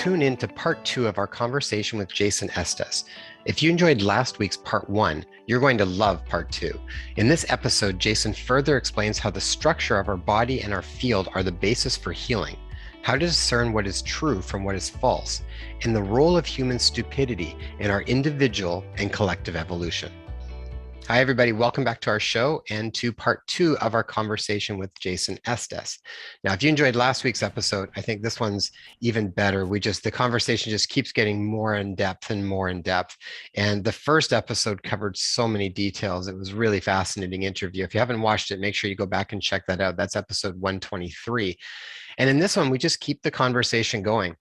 tune in to part 2 of our conversation with Jason Estes. If you enjoyed last week's part 1, you're going to love part 2. In this episode, Jason further explains how the structure of our body and our field are the basis for healing, how to discern what is true from what is false, and the role of human stupidity in our individual and collective evolution. Hi, everybody. Welcome back to our show and to part 2 of our conversation with Jason Estes. Now, if you enjoyed last week's episode, I think this one's even better. The conversation just keeps getting more in depth and more in depth. And the first episode covered so many details. It was a really fascinating interview. If you haven't watched it, make sure you go back and check that out. That's episode 123. And in this one, we just keep the conversation going.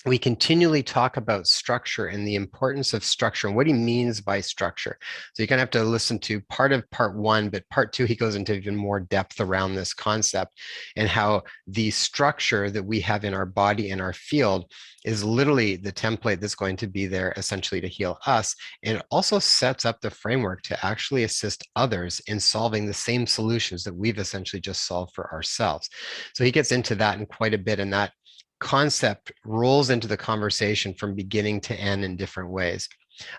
We continually talk about structure and the importance of structure and what he means by structure. So you're going to have to listen to part of part 1, but part 2, he goes into even more depth around this concept and how the structure that we have in our body and our field is literally the template that's going to be there essentially to heal us. And it also sets up the framework to actually assist others in solving the same solutions that we've essentially just solved for ourselves. So he gets into that in quite a bit, and that concept rolls into the conversation from beginning to end in different ways.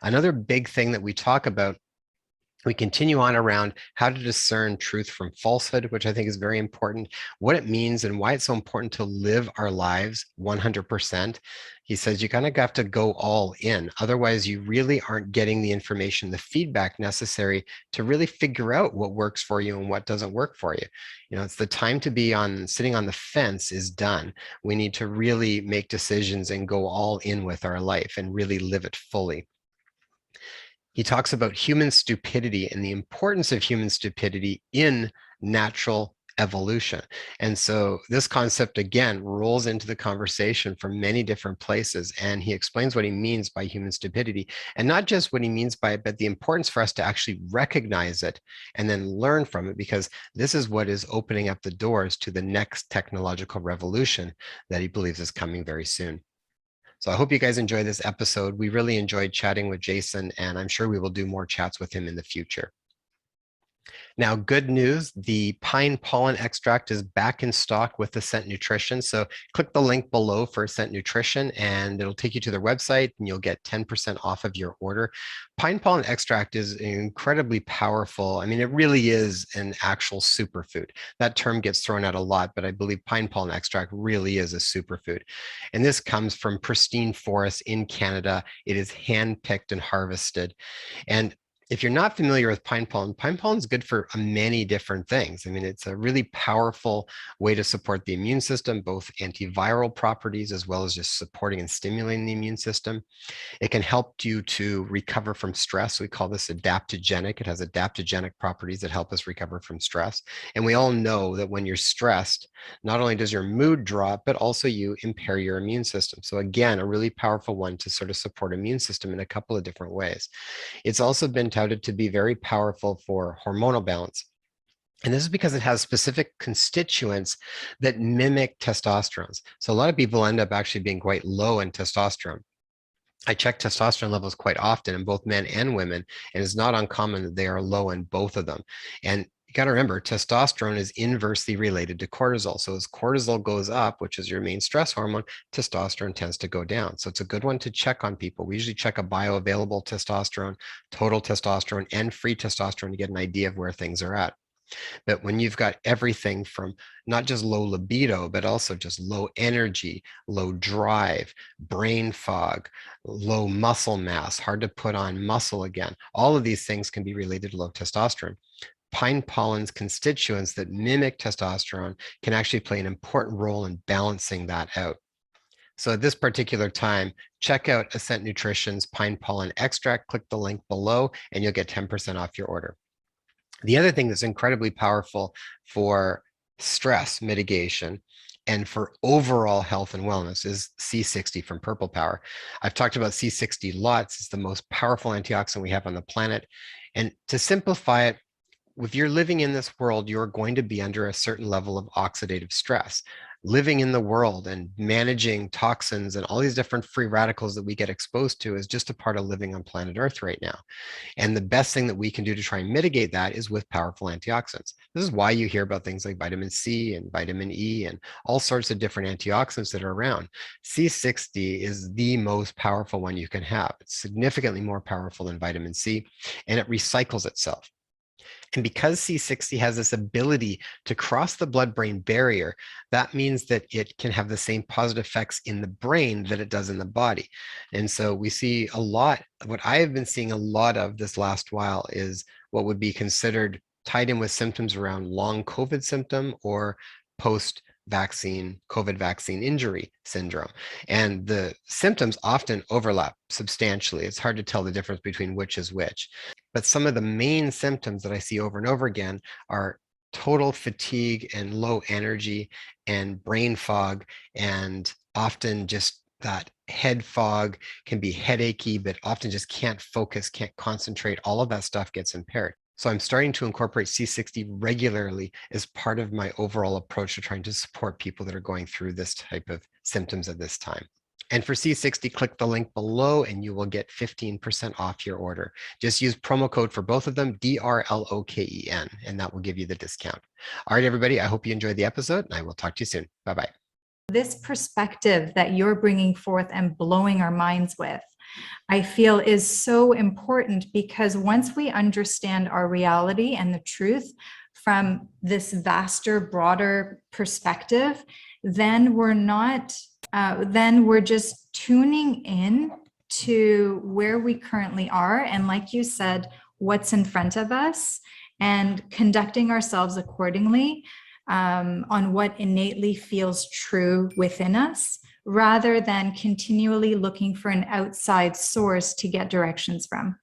Another big thing that we talk about, we continue on around how to discern truth from falsehood, which I think is very important, what it means and why it's so important to live our lives 100%. He says you kind of have to go all in. Otherwise, you really aren't getting the information, the feedback necessary to really figure out what works for you and what doesn't work for you. You know, it's the time to be sitting on the fence is done. We need to really make decisions and go all in with our life and really live it fully. He talks about human stupidity and the importance of human stupidity in natural evolution. And so this concept, again, rolls into the conversation from many different places. And he explains what he means by human stupidity, and not just what he means by it, but the importance for us to actually recognize it and then learn from it, because this is what is opening up the doors to the next technological revolution that he believes is coming very soon. So I hope you guys enjoy this episode. We really enjoyed chatting with Jason, and I'm sure we will do more chats with him in the future. Now, good news, the pine pollen extract is back in stock with Ascent Nutrition. So click the link below for Ascent Nutrition and it'll take you to their website and you'll get 10% off of your order. Pine pollen extract is incredibly powerful. I mean, it really is an actual superfood. That term gets thrown out a lot, but I believe pine pollen extract really is a superfood. And this comes from pristine forests in Canada. It is hand-picked and harvested. And if you're not familiar with pine pollen is good for many different things. I mean, it's a really powerful way to support the immune system, both antiviral properties as well as just supporting and stimulating the immune system. It can help you to recover from stress. We call this adaptogenic. It has adaptogenic properties that help us recover from stress. And we all know that when you're stressed, not only does your mood drop, but also you impair your immune system. So again, a really powerful one to sort of support immune system in a couple of different ways. It's also been touted to be very powerful for hormonal balance. And this is because it has specific constituents that mimic testosterone. So a lot of people end up actually being quite low in testosterone. I check testosterone levels quite often in both men and women, and it's not uncommon that they are low in both of them. And you got to remember, testosterone is inversely related to cortisol. So as cortisol goes up, which is your main stress hormone, testosterone tends to go down. So it's a good one to check on people. We usually check a bioavailable testosterone, total testosterone, and free testosterone to get an idea of where things are at. But when you've got everything from not just low libido, but also just low energy, low drive, brain fog, low muscle mass, hard to put on muscle again, all of these things can be related to low testosterone. Pine pollen's constituents that mimic testosterone can actually play an important role in balancing that out. So at this particular time, check out Ascent Nutrition's pine pollen extract, click the link below, and you'll get 10% off your order. The other thing that's incredibly powerful for stress mitigation and for overall health and wellness is C60 from Purple Power. I've talked about C60 lots. It's the most powerful antioxidant we have on the planet. And to simplify it, if you're living in this world, you're going to be under a certain level of oxidative stress. living in the world and managing toxins and all these different free radicals that we get exposed to is just a part of living on planet Earth right now. And the best thing that we can do to try and mitigate that is with powerful antioxidants. This is why you hear about things like vitamin C and vitamin E and all sorts of different antioxidants that are around. C60 is the most powerful one you can have. It's significantly more powerful than vitamin C, and it recycles itself. And because C60 has this ability to cross the blood-brain barrier, that means that it can have the same positive effects in the brain that it does in the body. And so we see a lot, what I have been seeing a lot of this last while is what would be considered tied in with symptoms around long COVID symptom or post-vaccine COVID vaccine injury syndrome. And the symptoms often overlap substantially. It's hard to tell the difference between which is which. But some of the main symptoms that I see over and over again are total fatigue and low energy and brain fog, and often just that head fog, can be headachy, but often just can't focus, can't concentrate. All of that stuff gets impaired. So I'm starting to incorporate C60 regularly as part of my overall approach to trying to support people that are going through this type of symptoms at this time. And for C60, click the link below and you will get 15% off your order. Just use promo code for both of them, DRLOKEN, and that will give you the discount. All right, everybody, I hope you enjoyed the episode and I will talk to you soon. Bye-bye. This perspective that you're bringing forth and blowing our minds with, I feel is so important, because once we understand our reality and the truth from this vaster, broader perspective, then we're just tuning in to where we currently are. And like you said, what's in front of us, and conducting ourselves accordingly on what innately feels true within us, rather than continually looking for an outside source to get directions from.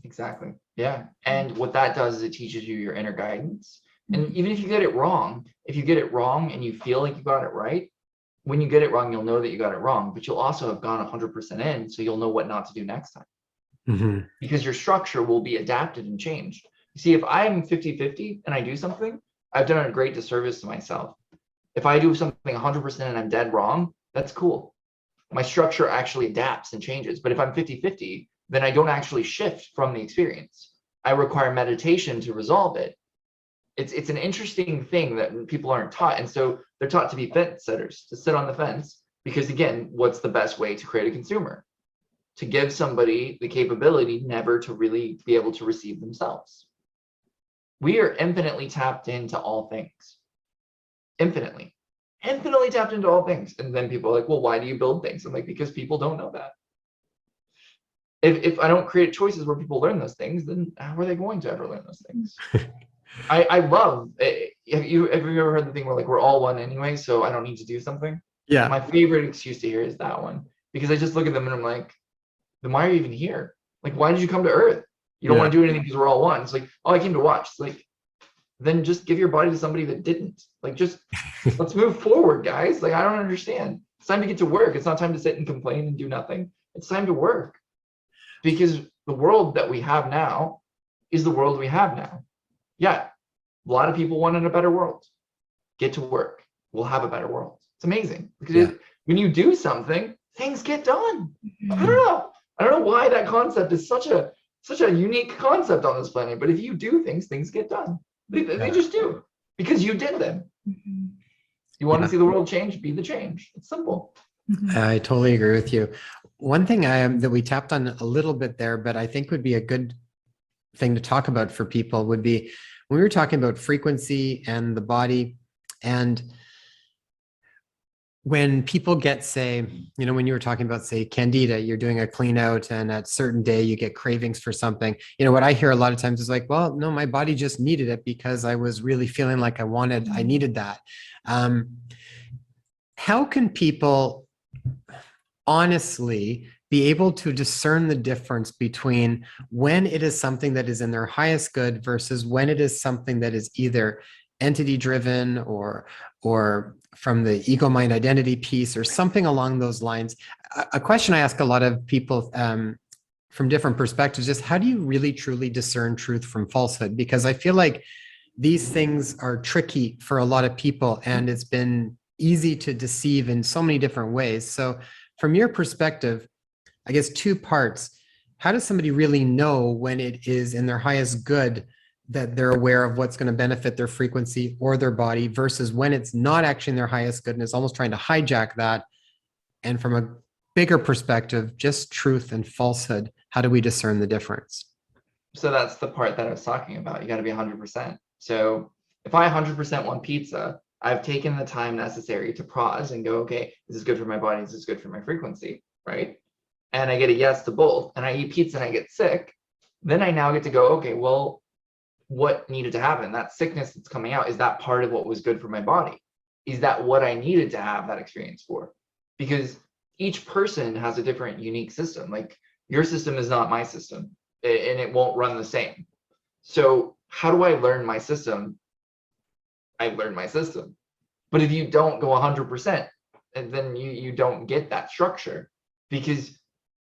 Exactly. Yeah. And what that does is it teaches you your inner guidance. And even if you get it wrong, and you feel like you got it right, when you get it wrong, you'll know that you got it wrong, but you'll also have gone 100% in, so you'll know what not to do next time. Mm-hmm. Because your structure will be adapted and changed. You see, if I'm 50-50 and I do something, I've done a great disservice to myself. If I do something 100% and I'm dead wrong, that's cool. My structure actually adapts and changes. But if I'm 50-50, then I don't actually shift from the experience. I require meditation to resolve it. It's an interesting thing that people aren't taught. And so they're taught to be fence sitters, to sit on the fence, because again, what's the best way to create a consumer? To give somebody the capability never to really be able to receive themselves. We are infinitely tapped into all things. Infinitely tapped into all things. And then people are like, well, why do you build things? I'm like, because people don't know that. If I don't create choices where people learn those things, then how are they going to ever learn those things? I love it. Have you ever heard the thing where like we're all one anyway, so I don't need to do something? Yeah. My favorite excuse to hear is that one, because I just look at them and I'm like, then why are you even here? Like, why did you come to Earth? You don't want to do anything because we're all one. It's like, oh, I came to watch. It's like, then just give your body to somebody that didn't. Like, just let's move forward, guys. Like, I don't understand. It's time to get to work. It's not time to sit and complain and do nothing. It's time to work, because the world that we have now is the world we have now. Yeah, a lot of people wanted a better world. Get to work. We'll have a better world. It's amazing, because when you do something, things get done. I don't know why that concept is such a unique concept on this planet, but if you do things, things get done. They just do, because you did them. You want to see the world change? Be the change. It's simple. I totally agree with you. One thing that we tapped on a little bit there, but I think would be a good thing to talk about for people would be when we were talking about frequency and the body, and when people get, say, when you were talking about, say, candida, you're doing a clean out and at a certain day you get cravings for something. What I hear a lot of times is like, well, no, my body just needed it because I was really feeling like I needed that. How can people honestly be able to discern the difference between when it is something that is in their highest good versus when it is something that is either entity driven or from the ego mind identity piece or something along those lines? A question I ask a lot of people from different perspectives is, how do you really truly discern truth from falsehood? Because I feel like these things are tricky for a lot of people, and it's been easy to deceive in so many different ways. So from your perspective, I guess two parts. How does somebody really know when it is in their highest good that they're aware of what's going to benefit their frequency or their body versus when it's not actually in their highest good and it's almost trying to hijack that? And from a bigger perspective, just truth and falsehood, how do we discern the difference? So that's the part that I was talking about. You got to be 100%. So if I 100% want pizza, I've taken the time necessary to pause and go, okay, this is good for my body, this is good for my frequency, right? And I get a yes to both, and I eat pizza and I get sick, then I now get to go, okay, well, what needed to happen? That sickness that's coming out, is that part of what was good for my body? Is that what I needed to have that experience for? Because each person has a different unique system. Like your system is not my system, and it won't run the same. So how do I learn my system? I learn my system. But if you don't go 100%, then you don't get that structure. Because,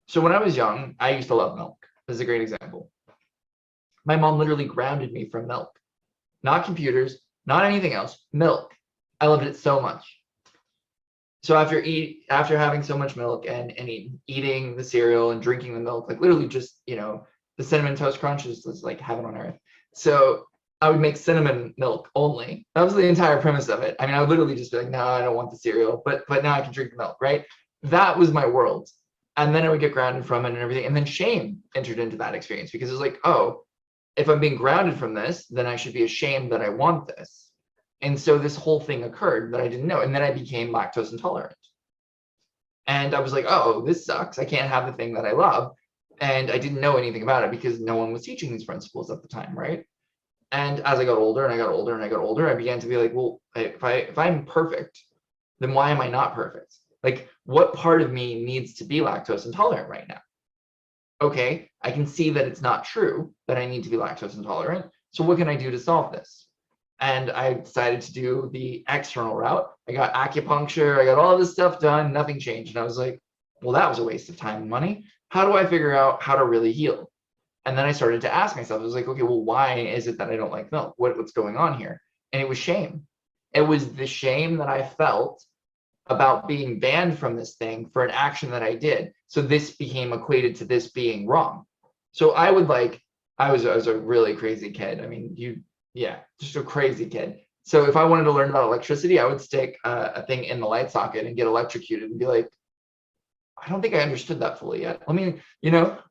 so when I was young, I used to love milk. This is a great example. My mom literally grounded me from milk. Not computers, not anything else, milk. I loved it so much. So after having so much milk and eating the cereal and drinking the milk, like literally just, the Cinnamon Toast Crunch is like heaven on earth. So I would make cinnamon milk only. That was the entire premise of it. I mean, I would literally just be like, no, I don't want the cereal, but now I can drink the milk, right? That was my world. And then I would get grounded from it and everything. And then shame entered into that experience because it was like, oh, if I'm being grounded from this, then I should be ashamed that I want this. And so this whole thing occurred that I didn't know. And then I became lactose intolerant. And I was like, oh, this sucks. I can't have the thing that I love. And I didn't know anything about it because no one was teaching these principles at the time, right? And as I got older and I got older and I got older, I began to be like, well, if I'm perfect, then why am I not perfect? Like, what part of me needs to be lactose intolerant right now? Okay, I can see that it's not true that I need to be lactose intolerant. So what can I do to solve this? And I decided to do the external route. I got acupuncture, I got all this stuff done, nothing changed. And I was like, well, that was a waste of time and money. How do I figure out how to really heal? And then I started to ask myself, I was like, okay, well, why is it that I don't like milk? What's going on here? And it was shame. It was the shame that I felt about being banned from this thing for an action that I did. So this became equated to this being wrong. So I was a really crazy kid. I mean, just a crazy kid. So if I wanted to learn about electricity, I would stick a thing in the light socket and get electrocuted and be like, I don't think I understood that fully yet. I mean,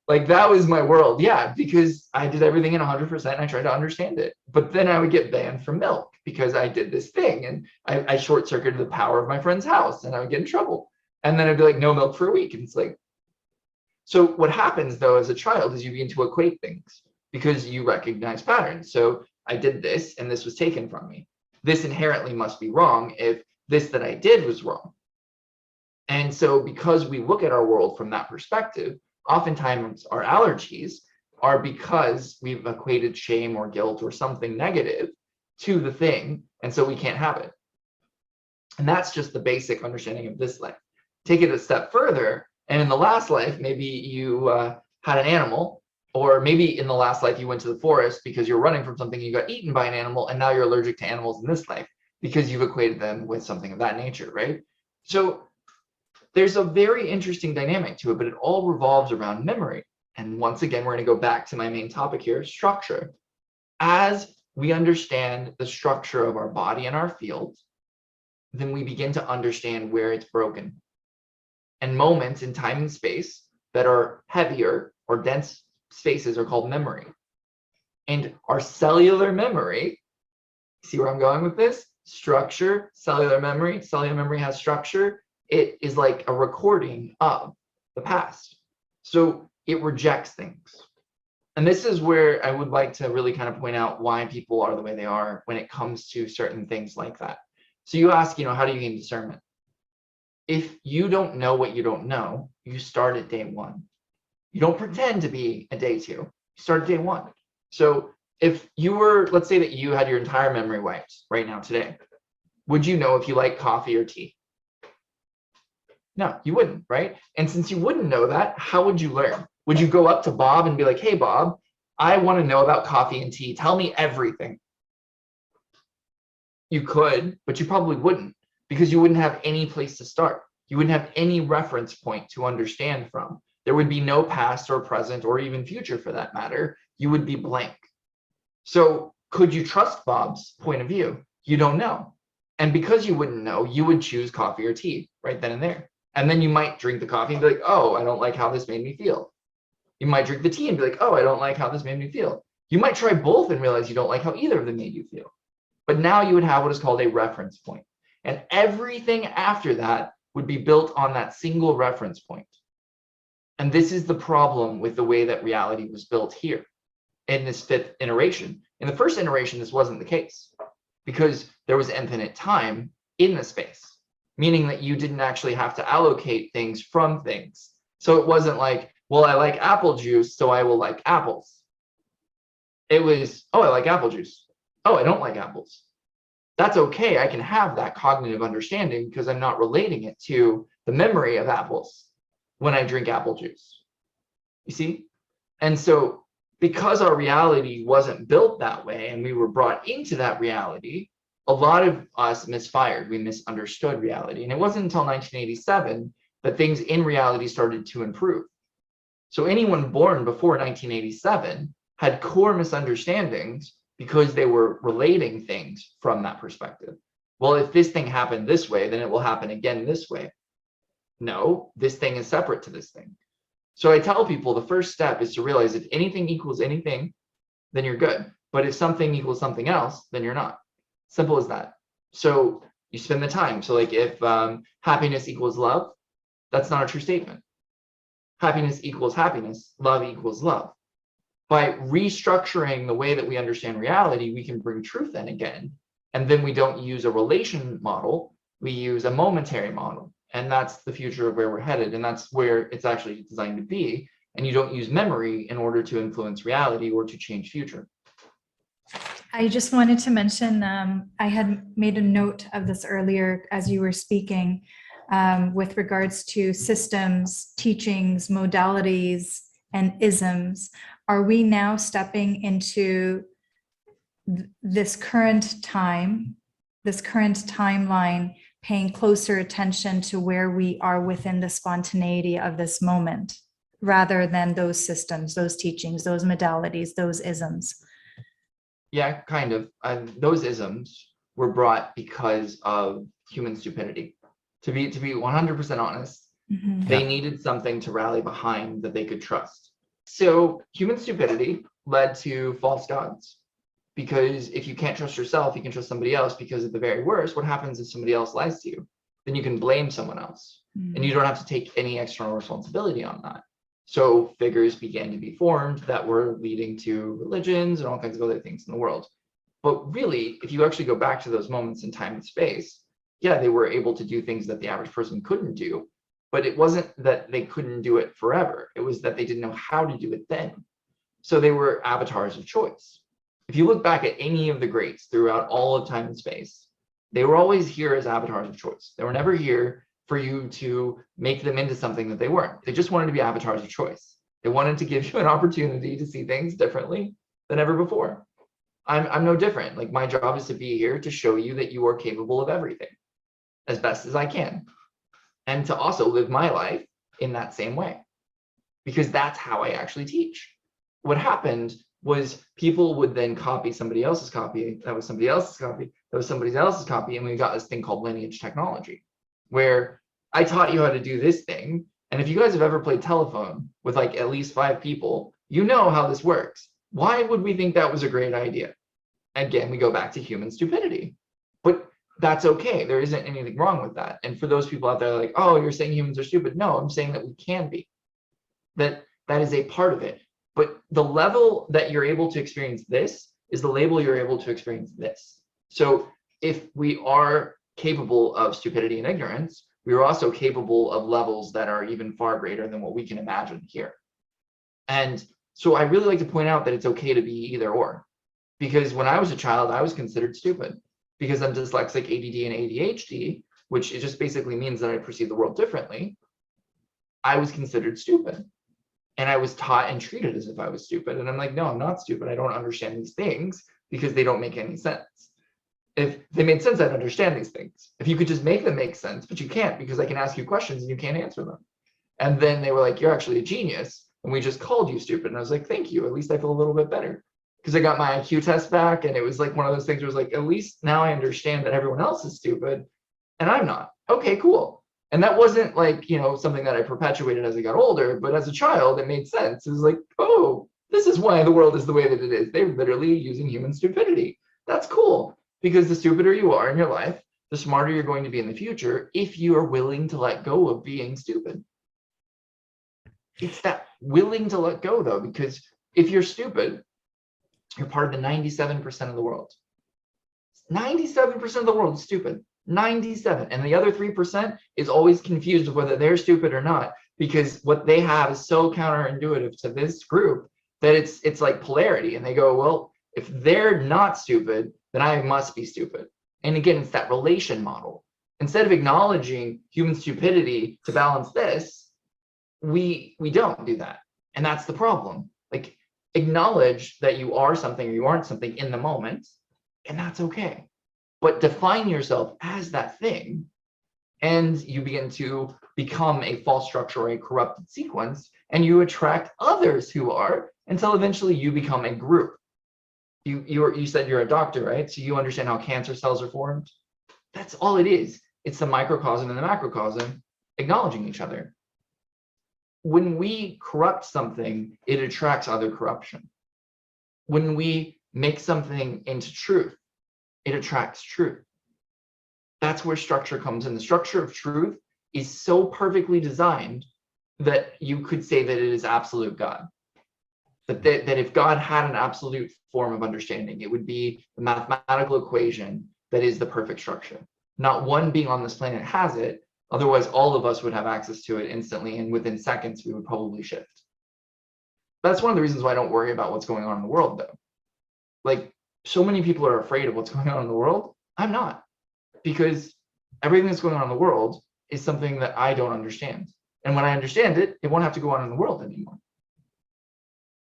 like that was my world. Yeah, because I did everything in 100% and I tried to understand it. But then I would get banned from milk because I did this thing and I short-circuited the power of my friend's house and I would get in trouble. And then I'd be like, no milk for a week. And it's like, so what happens though as a child is you begin to equate things because you recognize patterns. So I did this and this was taken from me. This inherently must be wrong if this that I did was wrong. And so because we look at our world from that perspective, oftentimes our allergies are because we've equated shame or guilt or something negative to the thing. And so we can't have it. And that's just the basic understanding of this life. Take it a step further. And in the last life, maybe you had an animal, or maybe in the last life you went to the forest because you're running from something, you got eaten by an animal, and now you're allergic to animals in this life because you've equated them with something of that nature, right? So there's a very interesting dynamic to it, but it all revolves around memory. And once again, we're going to go back to my main topic here, structure. As we understand the structure of our body and our field, then we begin to understand where it's broken. And moments in time and space that are heavier or dense spaces are called memory. And our cellular memory, see where I'm going with this? Structure, cellular memory has structure. It is like a recording of the past. So it rejects things. And this is where I would like to really kind of point out why people are the way they are when it comes to certain things like that. So you ask, how do you gain discernment? If you don't know what you don't know, you start at day one. You don't pretend to be at day two. You start at day one. So if you were, let's say that you had your entire memory wiped right now today, would you know if you like coffee or tea? No, you wouldn't, right? And since you wouldn't know that, how would you learn? Would you go up to Bob and be like, hey, Bob, I want to know about coffee and tea. Tell me everything. You could, but you probably wouldn't, because you wouldn't have any place to start. You wouldn't have any reference point to understand from. There would be no past or present or even future for that matter. You would be blank. So could you trust Bob's point of view? You don't know. And because you wouldn't know, you would choose coffee or tea right then and there. And then you might drink the coffee and be like, oh, I don't like how this made me feel. You might drink the tea and be like, oh, I don't like how this made me feel. You might try both and realize you don't like how either of them made you feel. But now you would have what is called a reference point. And everything after that would be built on that single reference point. And this is the problem with the way that reality was built here in this fifth iteration. In the first iteration, this wasn't the case because there was infinite time in the space, meaning that you didn't actually have to allocate things from things. So it wasn't like, well, I like apple juice, so I will like apples. It was, oh, I like apple juice. Oh, I don't like apples. That's okay. I can have that cognitive understanding because I'm not relating it to the memory of apples when I drink apple juice. You see? And so because our reality wasn't built that way and we were brought into that reality, a lot of us misfired. We misunderstood reality. And it wasn't until 1987 that things in reality started to improve. So anyone born before 1987 had core misunderstandings because they were relating things from that perspective. Well, if this thing happened this way, then it will happen again this way. No, this thing is separate to this thing. So I tell people the first step is to realize if anything equals anything, then you're good. But if something equals something else, then you're not. Simple as that. So you spend the time. So like if happiness equals love, that's not a true statement. Happiness equals happiness, love equals love. By restructuring the way that we understand reality, we can bring truth in again. And then we don't use a relation model, we use a momentary model. And that's the future of where we're headed. And that's where it's actually designed to be. And you don't use memory in order to influence reality or to change future. I just wanted to mention, I had made a note of this earlier as you were speaking with regards to systems, teachings, modalities, and isms. Are we now stepping into this current time, this current timeline, paying closer attention to where we are within the spontaneity of this moment, rather than those systems, those teachings, those modalities, those isms? Yeah, kind of. Those isms were brought because of human stupidity. To be 100% honest, they needed something to rally behind that they could trust. So human stupidity led to false gods. Because if you can't trust yourself, you can trust somebody else, because at the very worst, what happens if somebody else lies to you? Then you can blame someone else and you don't have to take any external responsibility on that. So figures began to be formed that were leading to religions and all kinds of other things in the world. But really, if you actually go back to those moments in time and space, yeah, they were able to do things that the average person couldn't do, but it wasn't that they couldn't do it forever. It was that they didn't know how to do it then. So they were avatars of choice. If you look back at any of the greats throughout all of time and space, they were always here as avatars of choice. They were never here for you to make them into something that they weren't. They just wanted to be avatars of choice. They wanted to give you an opportunity to see things differently than ever before. I'm no different. Like, my job is to be here to show you that you are capable of everything as best as I can, and to also live my life in that same way, because that's how I actually teach. What happened was people would then copy somebody else's copy, that was somebody else's copy, that was somebody else's copy, and we got this thing called lineage technology, where I taught you how to do this thing. And if you guys have ever played telephone with like at least 5 people, you know how this works. Why would we think that was a great idea? Again, we go back to human stupidity. But that's okay. There isn't anything wrong with that. And for those people out there like, oh, you're saying humans are stupid. No, I'm saying that we can be. That is a part of it. But the level that you're able to experience this is the label you're able to experience this. So if we are capable of stupidity and ignorance, we are also capable of levels that are even far greater than what we can imagine here. And so I really like to point out that it's okay to be either or. Because when I was a child, I was considered stupid because I'm dyslexic, ADD, and ADHD, which it just basically means that I perceive the world differently. I was considered stupid. And I was taught and treated as if I was stupid. And I'm like, no, I'm not stupid. I don't understand these things because they don't make any sense. If they made sense, I'd understand these things. If you could just make them make sense, but you can't, because I can ask you questions and you can't answer them. And then they were like, you're actually a genius, and we just called you stupid. And I was like, thank you. At least I feel a little bit better, because I got my IQ test back, and it was like one of those things where it was like, at least now I understand that everyone else is stupid and I'm not. Okay, cool. And that wasn't like, something that I perpetuated as I got older, but as a child, it made sense. It was like, oh, this is why the world is the way that it is. They're literally using human stupidity. That's cool, because the stupider you are in your life, the smarter you're going to be in the future if you are willing to let go of being stupid. It's that willing to let go, though, because if you're stupid, you're part of the 97% of the world. 97% of the world is stupid. 97. And the other 3% is always confused with whether they're stupid or not, because what they have is so counterintuitive to this group that it's like polarity. And they go, well, if they're not stupid, then I must be stupid. And again, it's that relation model. Instead of acknowledging human stupidity to balance this, we don't do that. And that's the problem. Like, acknowledge that you are something or you aren't something in the moment, and that's okay. But define yourself as that thing, and you begin to become a false structure or a corrupted sequence, and you attract others who are, until eventually you become a group. You said you're a doctor, right? So you understand how cancer cells are formed. That's all it is. It's the microcosm and the macrocosm acknowledging each other. When we corrupt something, it attracts other corruption. When we make something into truth, it attracts truth. That's where structure comes in. The structure of truth is so perfectly designed that you could say that it is absolute God. That if God had an absolute form of understanding, it would be the mathematical equation that is the perfect structure. Not one being on this planet has it. Otherwise, all of us would have access to it instantly, and within seconds, we would probably shift. That's one of the reasons why I don't worry about what's going on in the world, though. Like, so many people are afraid of what's going on in the world. I'm not, because everything that's going on in the world is something that I don't understand. And when I understand it, it won't have to go on in the world anymore.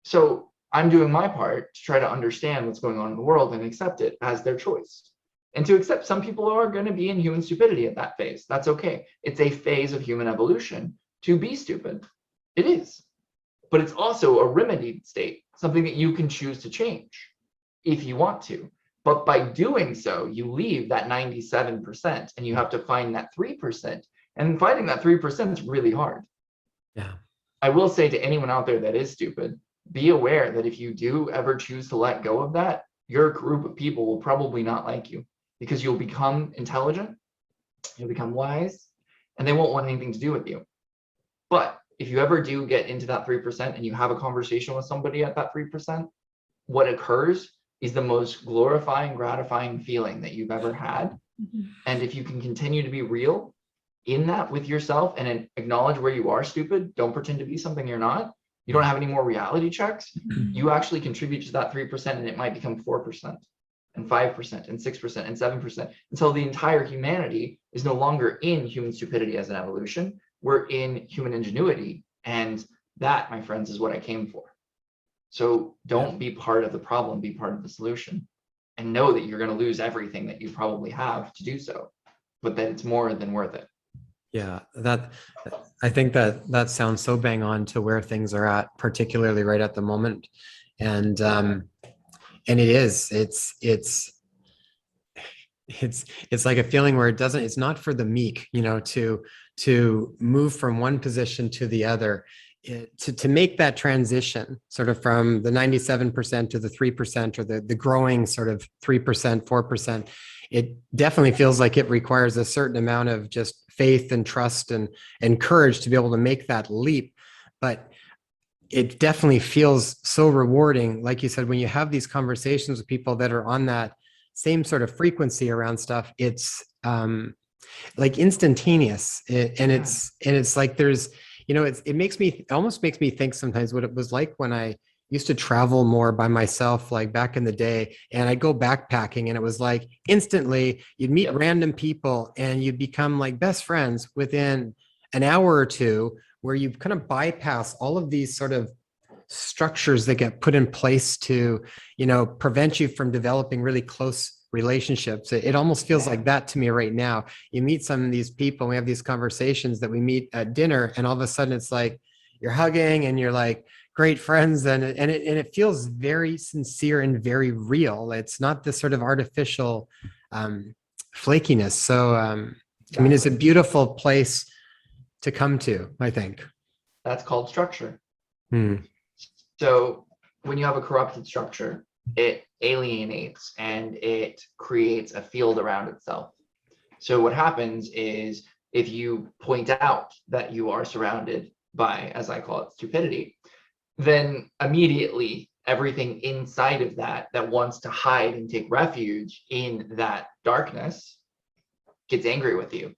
So I'm doing my part to try to understand what's going on in the world and accept it as their choice. And to accept some people are going to be in human stupidity at that phase. That's okay. It's a phase of human evolution to be stupid. It is. But it's also a remedied state, something that you can choose to change if you want to. But by doing so, you leave that 97% and you have to find that 3%. And finding that 3% is really hard. Yeah. I will say to anyone out there that is stupid, be aware that if you do ever choose to let go of that, your group of people will probably not like you, because you'll become intelligent, you'll become wise, and they won't want anything to do with you. But if you ever do get into that 3% and you have a conversation with somebody at that 3%, what occurs is the most glorifying, gratifying feeling that you've ever had. Mm-hmm. And if you can continue to be real in that with yourself and acknowledge where you are stupid, don't pretend to be something you're not. You don't have any more reality checks. You actually contribute to that 3%, and it might become 4% and 5% and 6% and 7% until the entire humanity is no longer in human stupidity as an evolution. We're in human ingenuity. And that, my friends, is what I came for. So don't be part of the problem, be part of the solution, and know that you're going to lose everything that you probably have to do so, but that it's more than worth it. Yeah, I think that sounds so bang on to where things are at, particularly right at the moment. And it is, it's like a feeling where it's not for the meek, to move from one position to the other, to make that transition sort of from the 97% to the 3% or the growing sort of 3%, 4%. It definitely feels like it requires a certain amount of just faith and trust and courage to be able to make that leap. But it definitely feels so rewarding. Like you said, when you have these conversations with people that are on that same sort of frequency around stuff, it's like instantaneous. It's like there's, it almost makes me think sometimes what it was like when I used to travel more by myself, like back in the day, and I'd go backpacking, and it was like instantly you'd meet random people and you'd become like best friends within an hour or two, where you kind of bypass all of these sort of structures that get put in place to, prevent you from developing really close relationships. It almost feels Yeah. like that to me right now. You meet some of these people, we have these conversations that we meet at dinner, and all of a sudden it's like you're hugging and you're like great friends, and it feels very sincere and very real. It's not this sort of artificial flakiness. So I mean, it's a beautiful place to come to, I think. That's called structure. Hmm. So when you have a corrupted structure, it alienates and it creates a field around itself. So what happens is if you point out that you are surrounded by, as I call it, stupidity, then immediately everything inside of that wants to hide and take refuge in that darkness gets angry with you.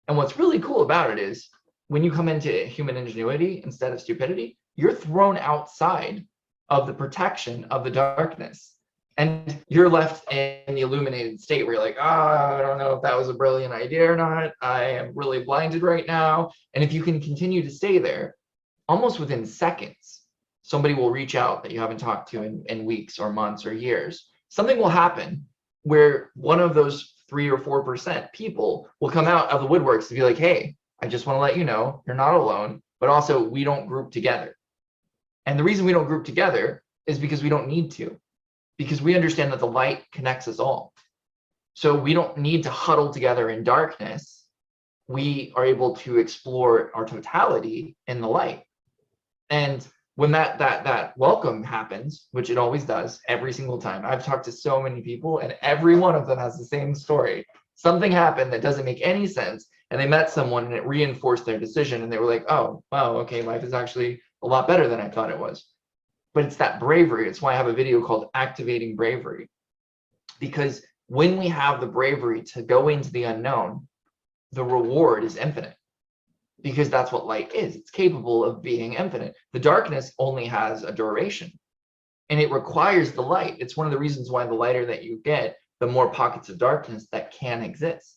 And what's really cool about it is when you come into human ingenuity instead of stupidity, you're thrown outside of the protection of the darkness. And you're left in the illuminated state where you're like, I don't know if that was a brilliant idea or not. I am really blinded right now. And if you can continue to stay there, almost within seconds, somebody will reach out that you haven't talked to in weeks or months or years. Something will happen where one of those 3 or 4% people will come out of the woodworks to be like, hey, I just want to let you know you're not alone, but also we don't group together. And the reason we don't group together is because we don't need to, because we understand that the light connects us all. So we don't need to huddle together in darkness. We are able to explore our totality in the light. And when that welcome happens, which it always does every single time, I've talked to so many people and every one of them has the same story. Something happened that doesn't make any sense, and they met someone and it reinforced their decision, and they were like, oh, wow, okay, life is actually a lot better than I thought it was. But it's that bravery. It's why I have a video called Activating Bravery. Because when we have the bravery to go into the unknown, the reward is infinite. Because that's what light is. It's capable of being infinite. The darkness only has a duration, and it requires the light. It's one of the reasons why the lighter that you get, the more pockets of darkness that can exist.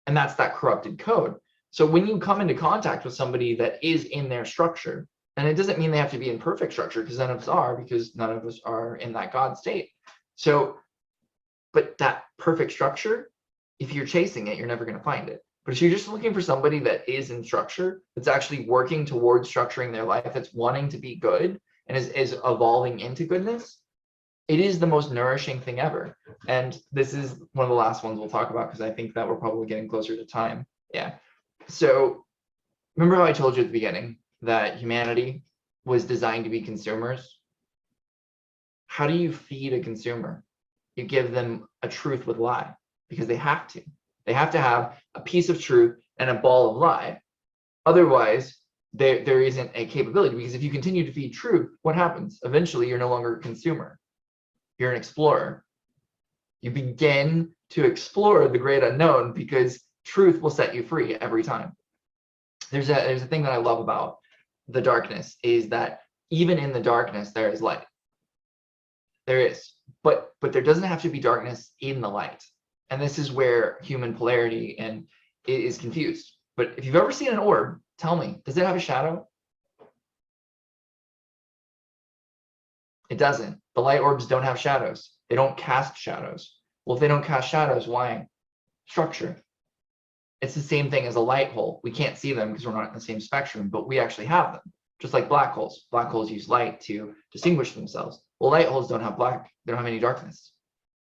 And that's that corrupted code. So when you come into contact with somebody that is in their structure, and it doesn't mean they have to be in perfect structure, because none of us are, because none of us are in that God state. So, but that perfect structure, if you're chasing it, you're never going to find it. But if you're just looking for somebody that is in structure, that's actually working towards structuring their life, that's wanting to be good and is evolving into goodness, it is the most nourishing thing ever. And this is one of the last ones we'll talk about, because I think that we're probably getting closer to time. Yeah. So remember how I told you at the beginning that humanity was designed to be consumers? How do you feed a consumer? You give them a truth with lie, because they have to. They have to have a piece of truth and a ball of lie. Otherwise, there isn't a capability, because if you continue to feed truth, what happens? Eventually, you're no longer a consumer. You're an explorer. You begin to explore the great unknown, because truth will set you free every time. There's a thing that I love about the darkness, is that even in the darkness, there is light. There is, but there doesn't have to be darkness in the light. And this is where human polarity and is confused. But if you've ever seen an orb, tell me, does it have a shadow? It doesn't. The light orbs don't have shadows. They don't cast shadows. Well, if they don't cast shadows, why? Structure. It's the same thing as a light hole. We can't see them because we're not in the same spectrum, but we actually have them. Just like black holes. Black holes use light to distinguish themselves. Well, light holes don't have they don't have any darkness,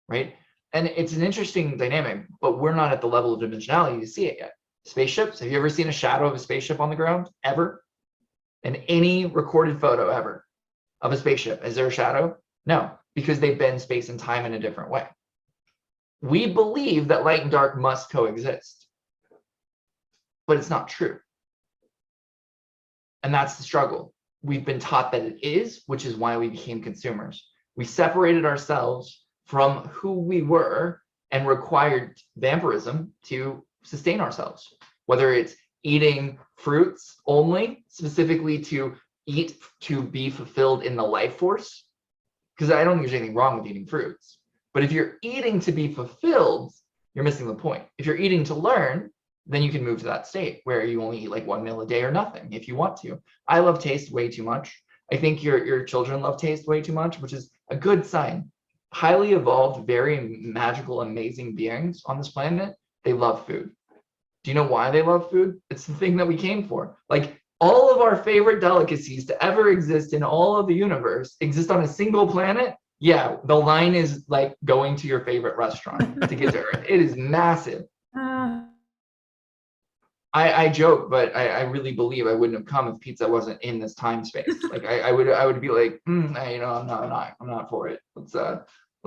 right? And it's an interesting dynamic, but we're not at the level of dimensionality to see it yet. Spaceships, have you ever seen a shadow of a spaceship on the ground? Ever? In any recorded photo ever of a spaceship, is there a shadow? No, because they bend space and time in a different way. We believe that light and dark must coexist, but it's not true. And that's the struggle. We've been taught that it is, which is why we became consumers. We separated ourselves from who we were and required vampirism to sustain ourselves, whether it's eating fruits only, specifically to eat to be fulfilled in the life force, because I don't think there's anything wrong with eating fruits. But if you're eating to be fulfilled, you're missing the point. If you're eating to learn, then you can move to that state where you only eat like 1 meal a day or nothing if you want to. I love taste way too much. I think your children love taste way too much, which is a good sign. highly evolved, very magical, amazing beings on this planet, they love food. Do you know why they love food? It's the thing that we came for. Like all of our favorite delicacies to ever exist in all of the universe exist on a single planet. Yeah, the line is like going to your favorite restaurant to get to Earth. It is massive. I joke, but I really believe I wouldn't have come if pizza wasn't in this time space. Like I would be like, I'm not for it. Let's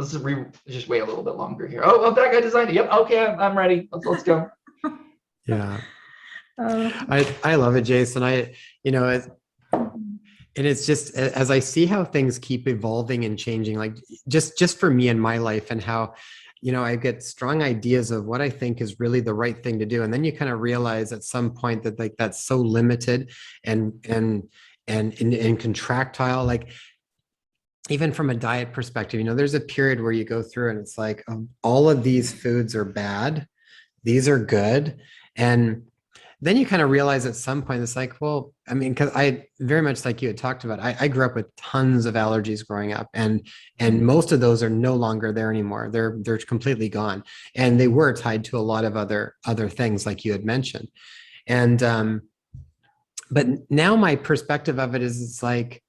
just wait a little bit longer here. Oh, that guy designed it. Yep, okay, I'm ready. Let's go. Yeah. I love it, Jason. And it's just as I see how things keep evolving and changing, like just for me in my life, and how, I get strong ideas of what I think is really the right thing to do. And then you kind of realize at some point that like that's so limited and contractile, like even from a diet perspective, there's a period where you go through and it's like, all of these foods are bad. These are good. And then you kind of realize at some point, it's like, well, I mean, because I very much like you had talked about, I grew up with tons of allergies growing up, and most of those are no longer there anymore. They're completely gone, and they were tied to a lot of other things like you had mentioned. And but now my perspective of it is, it's like,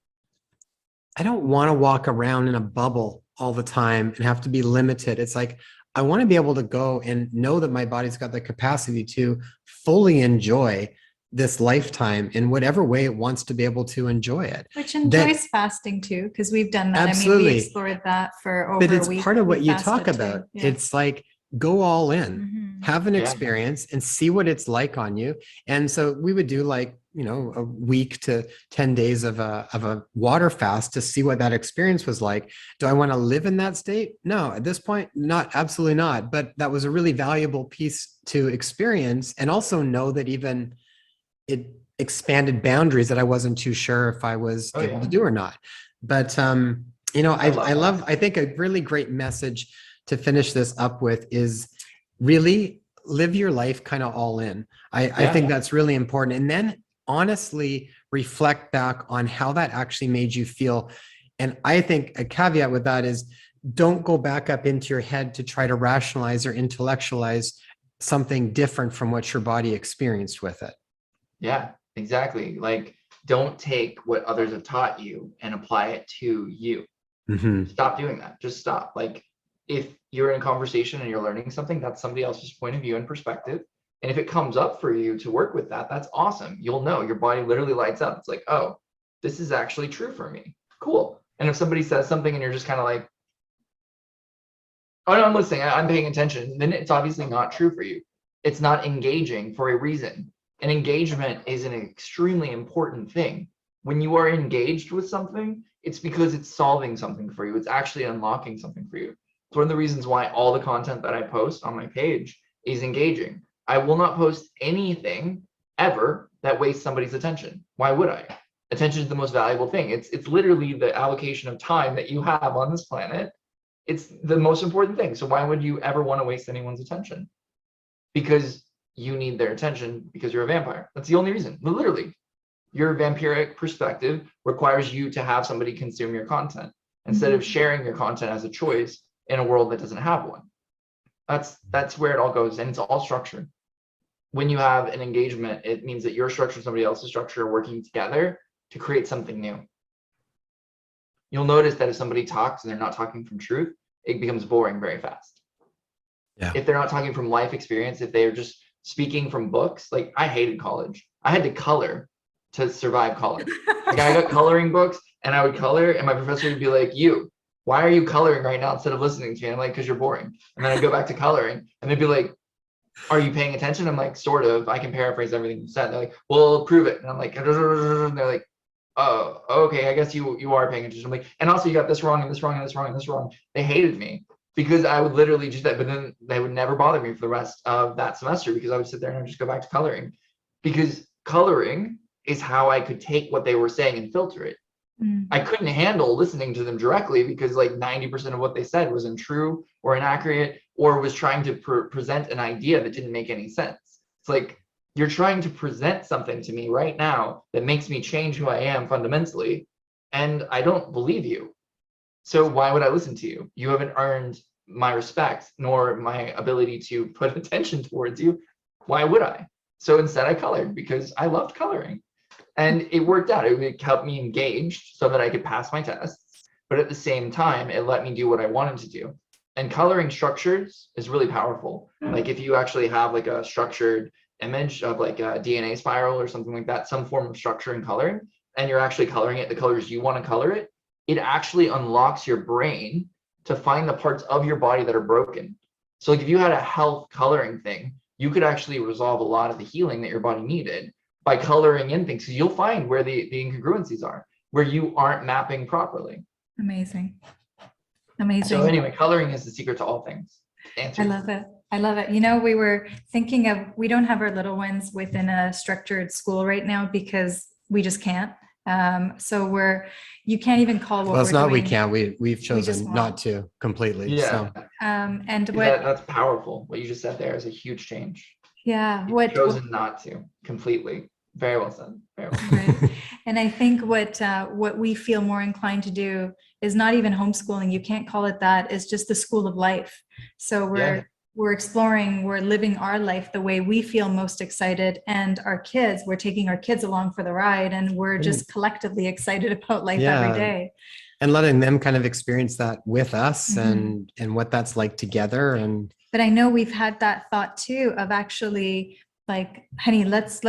I don't want to walk around in a bubble all the time and have to be limited. It's like, I want to be able to go and know that my body's got the capacity to fully enjoy this lifetime in whatever way it wants to be able to enjoy it. Which enjoys fasting too, because we've done that. Absolutely. I mean, we explored that for over but it's a week. Part of what you talk about. Yeah. It's like, go all in, have an experience and see what it's like on you. And so we would do like, a week to 10 days of a water fast to see what that experience was like. Do I want to live in that state? No, at this point, not, absolutely not. But that was a really valuable piece to experience, and also know that even it expanded boundaries that I wasn't too sure if I was able to do or not. But, I think a really great message to finish this up with is really live your life kind of all in. I think that's really important. And then honestly reflect back on how that actually made you feel. And I think a caveat with that is, don't go back up into your head to try to rationalize or intellectualize something different from what your body experienced with it. Yeah, exactly. Like, don't take what others have taught you and apply it to you. Stop doing that. Just stop. Like, if you're in a conversation and you're learning something, that's somebody else's point of view and perspective. And if it comes up for you to work with that, that's awesome. You'll know, your body literally lights up. It's like, oh, this is actually true for me. Cool. And if somebody says something and you're just kind of like, oh no, I'm listening, I'm paying attention, then it's obviously not true for you. It's not engaging for a reason. And engagement is an extremely important thing. When you are engaged with something, it's because it's solving something for you. It's actually unlocking something for you. It's one of the reasons why all the content that I post on my page is engaging. I will not post anything ever that wastes somebody's attention. Why would I? Attention is the most valuable thing. It's literally the allocation of time that you have on this planet. It's the most important thing. So why would you ever want to waste anyone's attention? Because you need their attention because you're a vampire. That's the only reason. Literally, your vampiric perspective requires you to have somebody consume your content instead of sharing your content as a choice in a world that doesn't have one. That's where it all goes, and it's all structured. When you have an engagement, it means that your structure and somebody else's structure are working together to create something new. You'll notice that if somebody talks and they're not talking from truth, it becomes boring very fast. Yeah. If they're not talking from life experience, if they're just speaking from books, like I hated college. I had to color to survive college. Like I got coloring books and I would color, and my professor would be like, why are you coloring right now instead of listening to me? I'm like, because you're boring. And then I'd go back to coloring and they'd be like, are you paying attention? I'm like, sort of. I can paraphrase everything you said. They're like, well, prove it. And I'm like, and they're like, oh, okay, I guess you are paying attention. I'm like, and also you got this wrong and this wrong and this wrong and this wrong. They hated me because I would literally do that, but then they would never bother me for the rest of that semester because I would sit there and I'd just go back to coloring, because coloring is how I could take what they were saying and filter it. I couldn't handle listening to them directly because like 90% of what they said was untrue or inaccurate or was trying to present an idea that didn't make any sense. It's like, you're trying to present something to me right now that makes me change who I am fundamentally, and I don't believe you. So why would I listen to you? You haven't earned my respect nor my ability to put attention towards you. Why would I? So instead I colored because I loved coloring. And it worked out. It kept me engaged so that I could pass my tests. But at the same time, it let me do what I wanted to do. And coloring structures is really powerful. Like if you actually have like a structured image of like a DNA spiral or something like that, some form of structure in coloring, and you're actually coloring it the colors you want to color it, it actually unlocks your brain to find the parts of your body that are broken. So like if you had a health coloring thing, you could actually resolve a lot of the healing that your body needed by coloring in things. So you'll find where the incongruencies are, where you aren't mapping properly. Amazing. Amazing. So anyway, coloring is the secret to all things. I love it. I love it. You know, we were thinking of, we don't have our little ones within a structured school right now because we just can't. So you can't even call what Well, it's we're not doing. we can't. We've just chosen won't. not to completely. Yeah. So And what that's powerful. What you just said there is a huge change. yeah, You've what chosen not to completely. Very well said. Very well said. right. And I think what we feel more inclined to do is not even homeschooling. You can't call it that. It's just the school of life. So we're exploring, we're living our life the way we feel most excited, and our kids, we're taking our kids along for the ride, and we're just collectively excited about life every day. And letting them kind of experience that with us and what that's like together. But I know we've had that thought too of actually like, honey, let's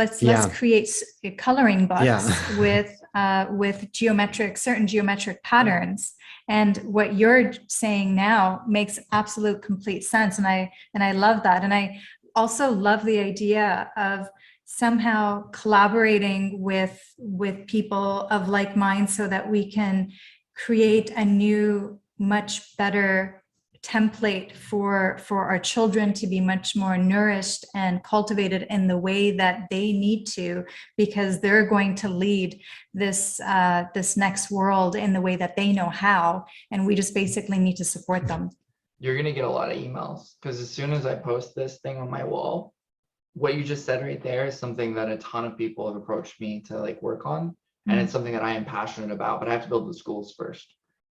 create coloring books with certain geometric patterns. And what you're saying now makes absolute complete sense. And I love that. And I also love the idea of somehow collaborating with people of like mind so that we can create a new, much better template for our children to be much more nourished and cultivated in the way that they need to, because they're going to lead this next world in the way that they know how, and we just basically need to support them. You're gonna get a lot of emails because as soon as I post this thing on my wall, what you just said right there is something that a ton of people have approached me to like work on, and it's something that I am passionate about, but I have to build the schools first.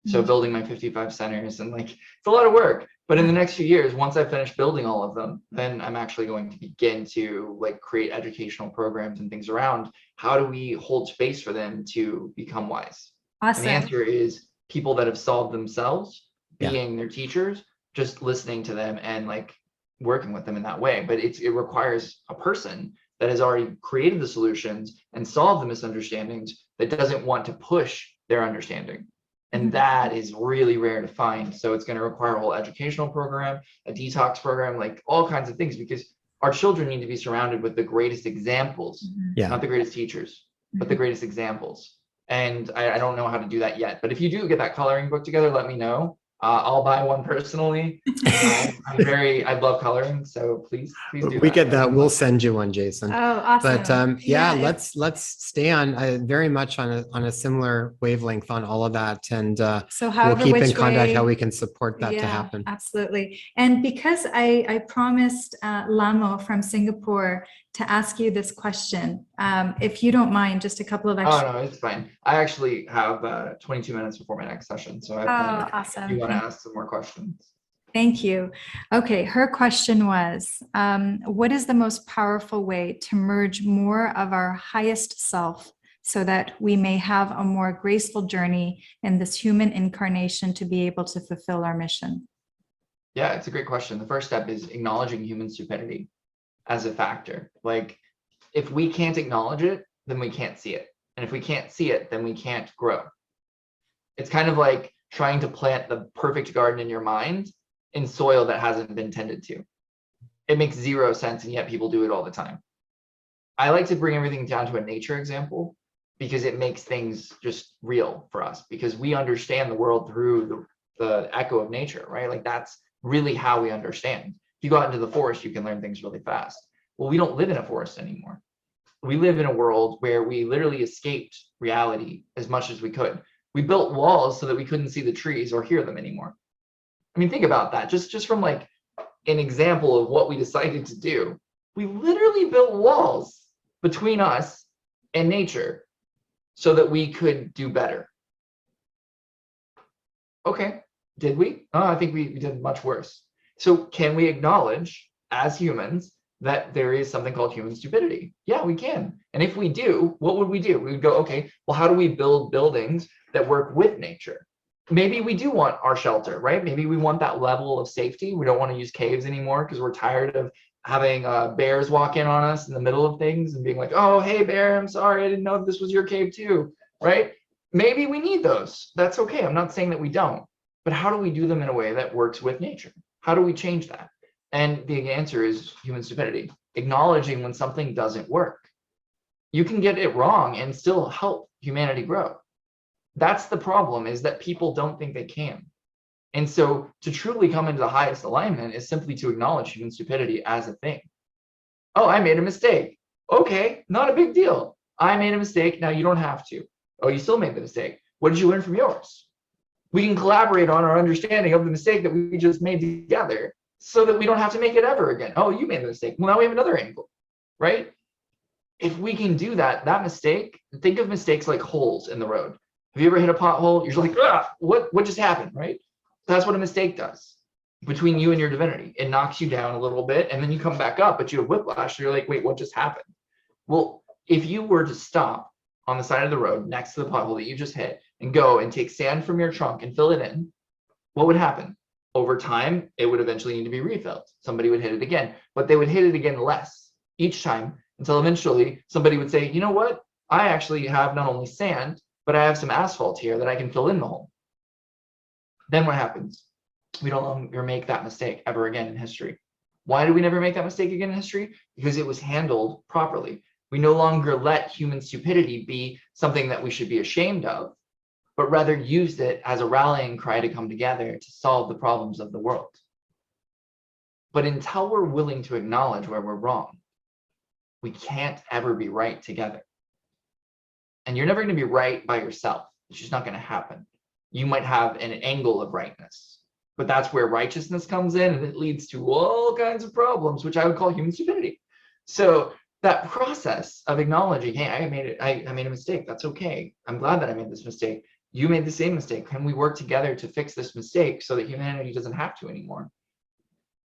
So building my 55 centers, and like, it's a lot of work, but in the next few years, once I finish building all of them, then I'm actually going to begin to like create educational programs and things around how do we hold space for them to become wise. Awesome. And the answer is people that have solved themselves, being their teachers, just listening to them and like working with them in that way. But it requires a person that has already created the solutions and solved the misunderstandings that doesn't want to push their understanding. And that is really rare to find. So it's going to require a whole educational program, a detox program, like all kinds of things, because our children need to be surrounded with the greatest examples, not the greatest teachers, but the greatest examples. And I don't know how to do that yet. But if you do get that coloring book together, let me know. I'll buy one personally. I love coloring, so please do. We get that. We'll send you one, Jason. Oh, awesome. But let's stay on very much on a similar wavelength on all of that, and so we'll keep in contact how we can support that to happen. Absolutely. And because I promised Lamo from Singapore to ask you this question, if you don't mind, just a couple of extra. Oh no, it's fine. I actually have 22 minutes before my next session, so awesome. If you want to ask some more questions. Thank you. Okay, her question was, what is the most powerful way to merge more of our highest self so that we may have a more graceful journey in this human incarnation to be able to fulfill our mission? Yeah, it's a great question. The first step is acknowledging human stupidity as a factor. Like, if we can't acknowledge it, then we can't see it. And if we can't see it, then we can't grow. It's kind of like trying to plant the perfect garden in your mind in soil that hasn't been tended to. It makes zero sense, and yet people do it all the time. I like to bring everything down to a nature example because it makes things just real for us, because we understand the world through the echo of nature, right? Like that's really how we understand. If you go out into the forest, you can learn things really fast. Well, we don't live in a forest anymore. We live in a world where we literally escaped reality as much as we could. We built walls so that we couldn't see the trees or hear them anymore. I mean, think about that. Just from like an example of what we decided to do. We literally built walls between us and nature so that we could do better. Okay, did we? Oh, I think we did much worse. So can we acknowledge as humans that there is something called human stupidity? Yeah, we can. And if we do, what would we do? We would go, okay, well, how do we build buildings that work with nature? Maybe we do want our shelter, right? Maybe we want that level of safety. We don't want to use caves anymore because we're tired of having bears walk in on us in the middle of things and being like, oh, hey, bear, I'm sorry. I didn't know this was your cave too, right? Maybe we need those. That's okay. I'm not saying that we don't. But how do we do them in a way that works with nature? How do we change that? And the answer is human stupidity, acknowledging when something doesn't work. You can get it wrong and still help humanity grow. That's the problem, is that people don't think they can. And so to truly come into the highest alignment is simply to acknowledge human stupidity as a thing. Oh, I made a mistake. Okay, not a big deal. I made a mistake. Now you don't have to. Oh, you still made the mistake. What did you learn from yours? We can collaborate on our understanding of the mistake that we just made together so that we don't have to make it ever again. Oh, you made the mistake. Well, now we have another angle, right? If we can do that, that mistake, think of mistakes like holes in the road. Have you ever hit a pothole? You're like, ah, what just happened, right? That's what a mistake does between you and your divinity. It knocks you down a little bit and then you come back up, but you have whiplash. So you're like, wait, what just happened? Well, if you were to stop on the side of the road next to the pothole that you just hit and go and take sand from your trunk and fill it in, what would happen? Over time, it would eventually need to be refilled. Somebody would hit it again, but they would hit it again less each time until eventually somebody would say, you know what? I actually have not only sand, but I have some asphalt here that I can fill in the hole. Then what happens? We no longer make that mistake ever again in history. Why do we never make that mistake again in history? Because it was handled properly. We no longer let human stupidity be something that we should be ashamed of, but rather used it as a rallying cry to come together to solve the problems of the world. But until we're willing to acknowledge where we're wrong, we can't ever be right together. And you're never going to be right by yourself. It's just not going to happen. You might have an angle of rightness, but that's where righteousness comes in, and it leads to all kinds of problems, which I would call human stupidity. So that process of acknowledging, hey, I made a mistake. That's okay. I'm glad that I made this mistake. You made the same mistake. Can we work together to fix this mistake so that humanity doesn't have to anymore?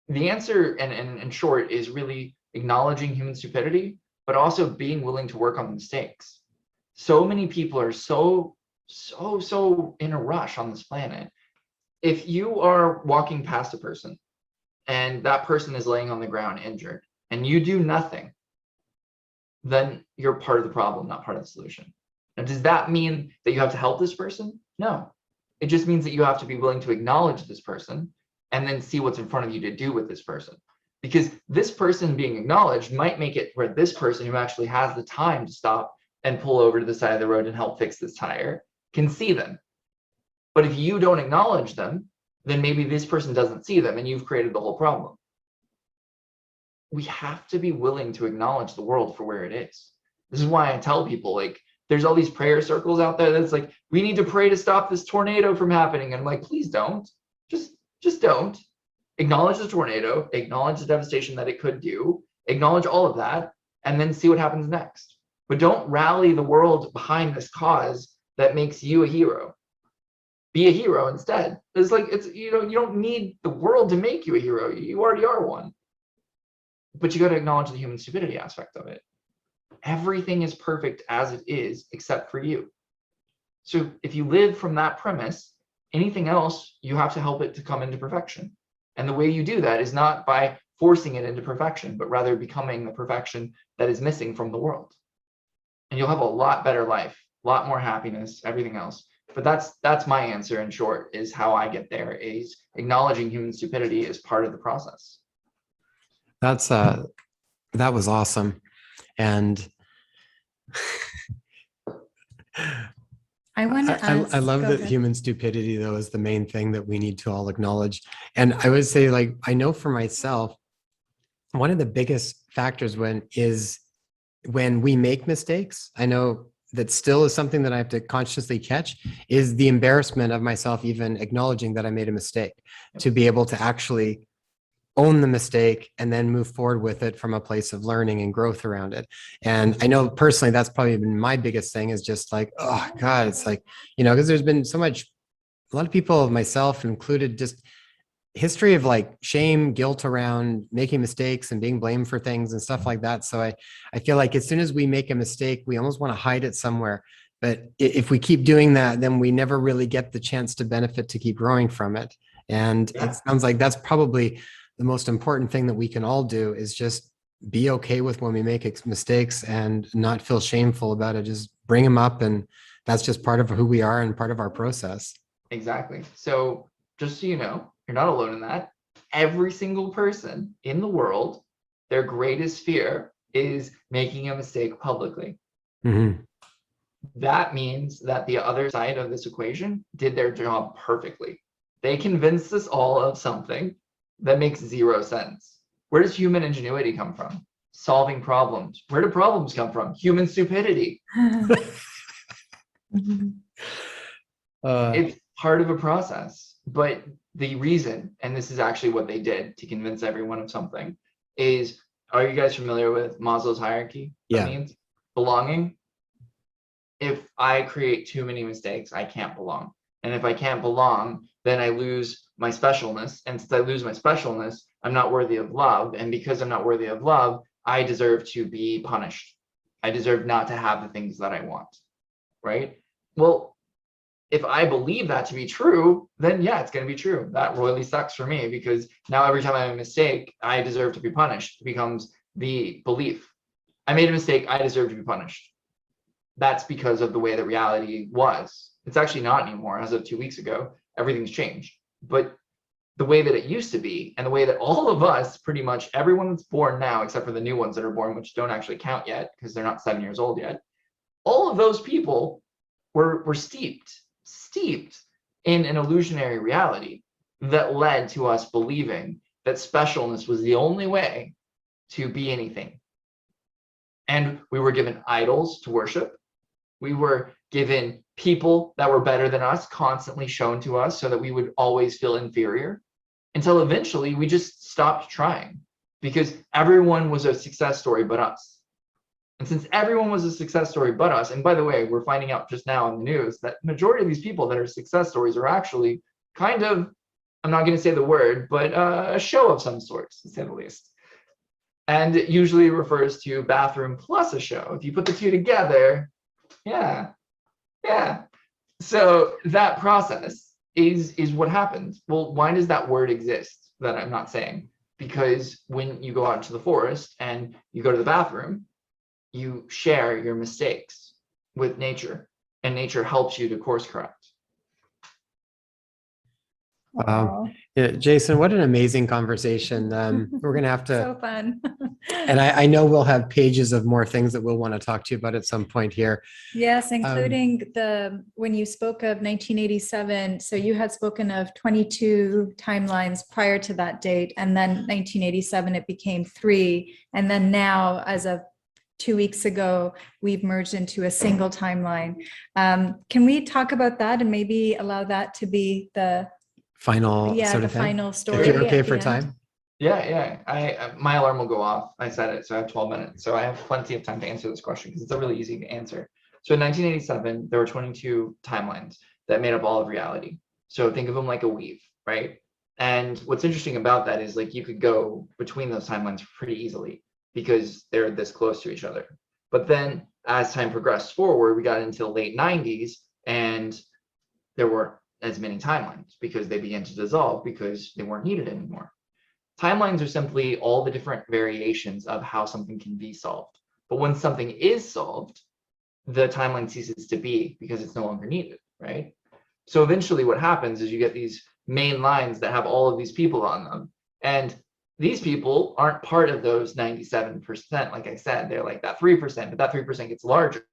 The answer, in short, is really acknowledging human stupidity, but also being willing to work on the mistakes. So many people are so in a rush on this planet. If you are walking past a person and that person is laying on the ground injured and you do nothing, then you're part of the problem, not part of the solution. Now, does that mean that you have to help this person? No. It just means that you have to be willing to acknowledge this person and then see what's in front of you to do with this person. Because this person being acknowledged might make it where this person who actually has the time to stop and pull over to the side of the road and help fix this tire can see them. But if you don't acknowledge them, then maybe this person doesn't see them and you've created the whole problem. We have to be willing to acknowledge the world for where it is. This is why I tell people, like, there's all these prayer circles out there that's like, we need to pray to stop this tornado from happening. And I'm like, please don't. Just don't. Acknowledge the tornado, acknowledge the devastation that it could do, acknowledge all of that, and then see what happens next. But don't rally the world behind this cause that makes you a hero. Be a hero instead. It's like, you don't need the world to make you a hero. You already are one. But you got to acknowledge the human stupidity aspect of it. Everything is perfect as it is, except for you. So if you live from that premise, anything else, you have to help it to come into perfection. And the way you do that is not by forcing it into perfection, but rather becoming the perfection that is missing from the world. And you'll have a lot better life, a lot more happiness, everything else. But that's my answer in short, is how I get there, is acknowledging human stupidity is part of the process. That was awesome. And I want to ask. I love that human stupidity, though, is the main thing that we need to all acknowledge. And I would say, like, I know for myself, one of the biggest factors when we make mistakes, I know that still is something that I have to consciously catch, is the embarrassment of myself even acknowledging that I made a mistake, to be able to actually own the mistake and then move forward with it from a place of learning and growth around it. And I know personally, that's probably been my biggest thing, is just like, oh God, it's like, because there's been so much a lot of people, myself included, just history of like shame, guilt around making mistakes and being blamed for things and stuff like that. So I feel like as soon as we make a mistake, we almost want to hide it somewhere. But if we keep doing that, then we never really get the chance to benefit, to keep growing from it. And it sounds like that's probably the most important thing that we can all do, is just be okay with when we make mistakes and not feel shameful about it. Just bring them up, and that's just part of who we are and part of our process. Exactly. So just so you know, you're not alone in that. Every single person in the world, their greatest fear is making a mistake publicly. Mm-hmm. That means that the other side of this equation did their job perfectly. They convinced us all of something that makes zero sense. Where does human ingenuity come from? Solving problems. Where do problems come from? Human stupidity. It's part of a process. But the reason, and this is actually what they did to convince everyone of something, is, are you guys familiar with Maslow's hierarchy? Yeah. That means belonging. If I create too many mistakes, I can't belong. And if I can't belong, then I lose my specialness. And since I lose my specialness, I'm not worthy of love. And because I'm not worthy of love, I deserve to be punished. I deserve not to have the things that I want, right? Well, if I believe that to be true, then yeah, it's going to be true. That royally sucks for me, because now every time I make a mistake, I deserve to be punished. It becomes the belief. I made a mistake, I deserve to be punished. That's because of the way that reality was. It's actually not anymore. As of 2 weeks ago, everything's changed. But the way that it used to be, and the way that all of us, pretty much everyone that's born now, except for the new ones that are born, which don't actually count yet because they're not 7 years old yet, all of those people were steeped in an illusionary reality that led to us believing that specialness was the only way to be anything. And we were given idols to worship. We were given people that were better than us constantly shown to us so that we would always feel inferior, until eventually we just stopped trying, because everyone was a success story but us. And since everyone was a success story but us, and by the way, we're finding out just now in the news that the majority of these people that are success stories are actually kind of, I'm not going to say the word, but a show of some sort, to say the least. And it usually refers to bathroom plus a show. If you put the two together, yeah. So that process is what happens. Well, why does that word exist that I'm not saying? Because when you go out into the forest and you go to the bathroom, you share your mistakes with nature, and nature helps you to course correct. Yeah, Jason, what an amazing conversation. We're going to have to, So fun. and I know we'll have pages of more things that we'll want to talk to you about at some point here. Yes, including when you spoke of 1987, so you had spoken of 22 timelines prior to that date, and then 1987 it became 3, and then now, as of 2 weeks ago, we've merged into a single timeline. Can we talk about that and maybe allow that to be the final sort of thing? final story? If you're okay at for the time. end? Yeah. I my alarm will go off. I said it, so I have 12 minutes. So I have plenty of time to answer this question because it's a really easy answer. So in 1987, there were 22 timelines that made up all of reality. So think of them like a weave, right? And what's interesting about that is, like, you could go between those timelines pretty easily because they're this close to each other. But then as time progressed forward, we got into the late 90s, and there weren't as many timelines because they began to dissolve because they weren't needed anymore. Timelines are simply all the different variations of how something can be solved. But when something is solved, the timeline ceases to be because it's no longer needed, right? So eventually what happens is you get these main lines that have all of these people on them. And these people aren't part of those 97%. Like I said, they're like that 3%, but that 3% gets larger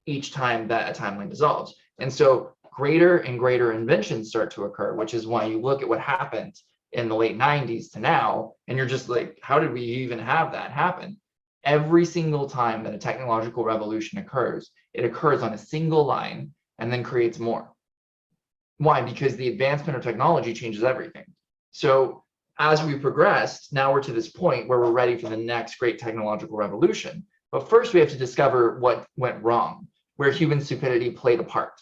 each time that a timeline dissolves. And so greater and greater inventions start to occur, which is why you look at what happened in the late 90s to now, and you're just like, how did we even have that happen? Every single time that a technological revolution occurs, it occurs on a single line and then creates more. Why? Because the advancement of technology changes everything. So as we progressed, now we're to this point where we're ready for the next great technological revolution. But first we have to discover what went wrong, where human stupidity played a part.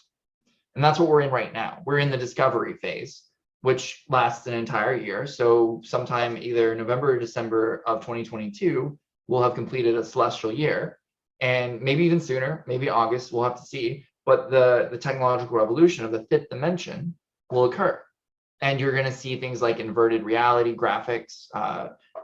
And that's what we're in right now. We're in the discovery phase, which lasts an entire year. So sometime either November or December of 2022, we'll have completed a celestial year. And maybe even sooner, maybe August, we'll have to see. But the technological revolution of the fifth dimension will occur. And you're going to see things like inverted reality, graphics,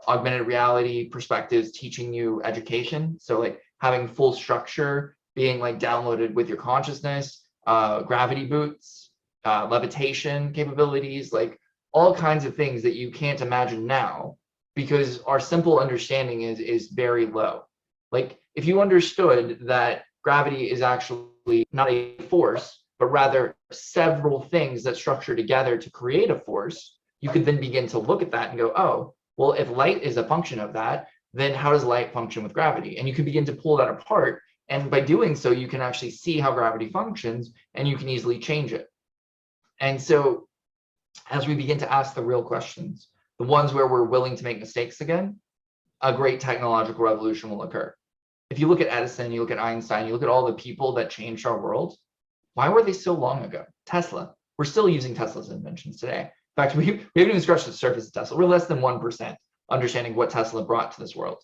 augmented reality perspectives, teaching you education. So like having full structure being like downloaded with your consciousness, gravity boots, levitation capabilities, like all kinds of things that you can't imagine now because our simple understanding is very low. Like if you understood that gravity is actually not a force, but rather several things that structure together to create a force, you could then begin to look at that and go, oh, well, if light is a function of that, then how does light function with gravity? And you can begin to pull that apart. And by doing so, you can actually see how gravity functions and you can easily change it. And so as we begin to ask the real questions, the ones where we're willing to make mistakes again, a great technological revolution will occur. If you look at Edison, you look at Einstein, you look at all the people that changed our world, why were they so long ago? Tesla. We're still using Tesla's inventions today. In fact, we haven't even scratched the surface of Tesla. We're less than 1% understanding what Tesla brought to this world.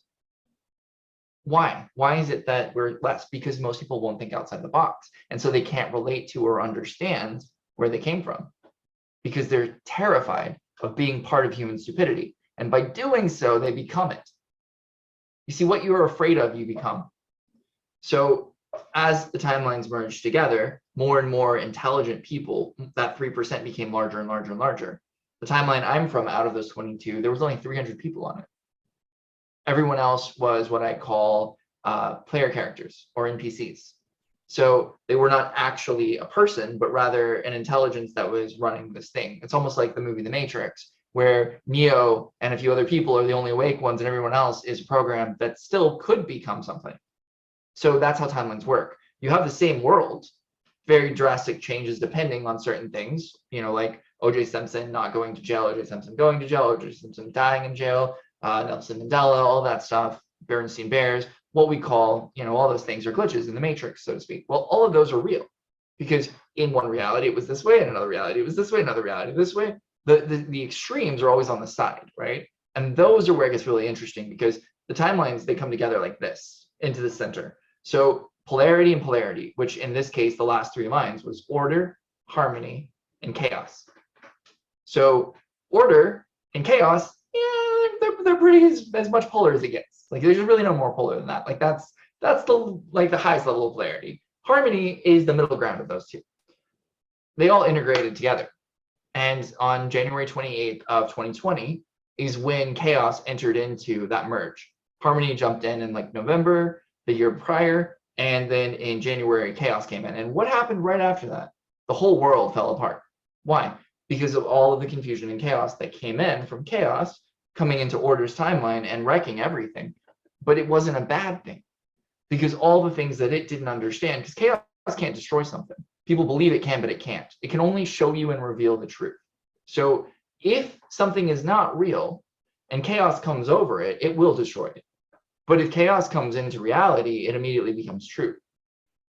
Why? Why is it that we're less? Because most people won't think outside the box. And so they can't relate to or understand where they came from because they're terrified of being part of human stupidity. And by doing so, they become it. You see, what you are afraid of, you become. So as the timelines merged together, more and more intelligent people, that 3% became larger and larger and larger. The timeline I'm from, out of those 22, there was only 300 people on it. Everyone else was what I call player characters or NPCs. So they were not actually a person, but rather an intelligence that was running this thing. It's almost like the movie The Matrix, where Neo and a few other people are the only awake ones and everyone else is a program that still could become something. So that's how timelines work. You have the same world, very drastic changes depending on certain things, you know, like O.J. Simpson not going to jail, O.J. Simpson going to jail, O.J. Simpson dying in jail, Nelson Mandela, all that stuff, Bernstein Bears, what we call, you know, all those things are glitches in the matrix, so to speak. Well, all of those are real because in one reality it was this way, in another reality it was this way, another reality this way. The extremes are always on the side, right? And those are where it gets really interesting because the timelines, they come together like this into the center. So polarity and polarity, which in this case, the last three lines was order, harmony, and chaos. So order and chaos, yeah, they're pretty as much polar as it gets. Like there's really no more polar than that. Like that's the highest level of polarity. Harmony is the middle ground of those two. They all integrated together. And on January 28th of 2020 is when chaos entered into that merge. Harmony jumped in like November, the year prior, and then in January, chaos came in. And what happened right after that? The whole world fell apart. Why? Because of all of the confusion and chaos that came in from chaos coming into order's timeline and wrecking everything. But it wasn't a bad thing because all the things that it didn't understand, because chaos can't destroy something. People believe it can, but it can't. It can only show you and reveal the truth. So if something is not real and chaos comes over it, it will destroy it. But if chaos comes into reality, it immediately becomes true.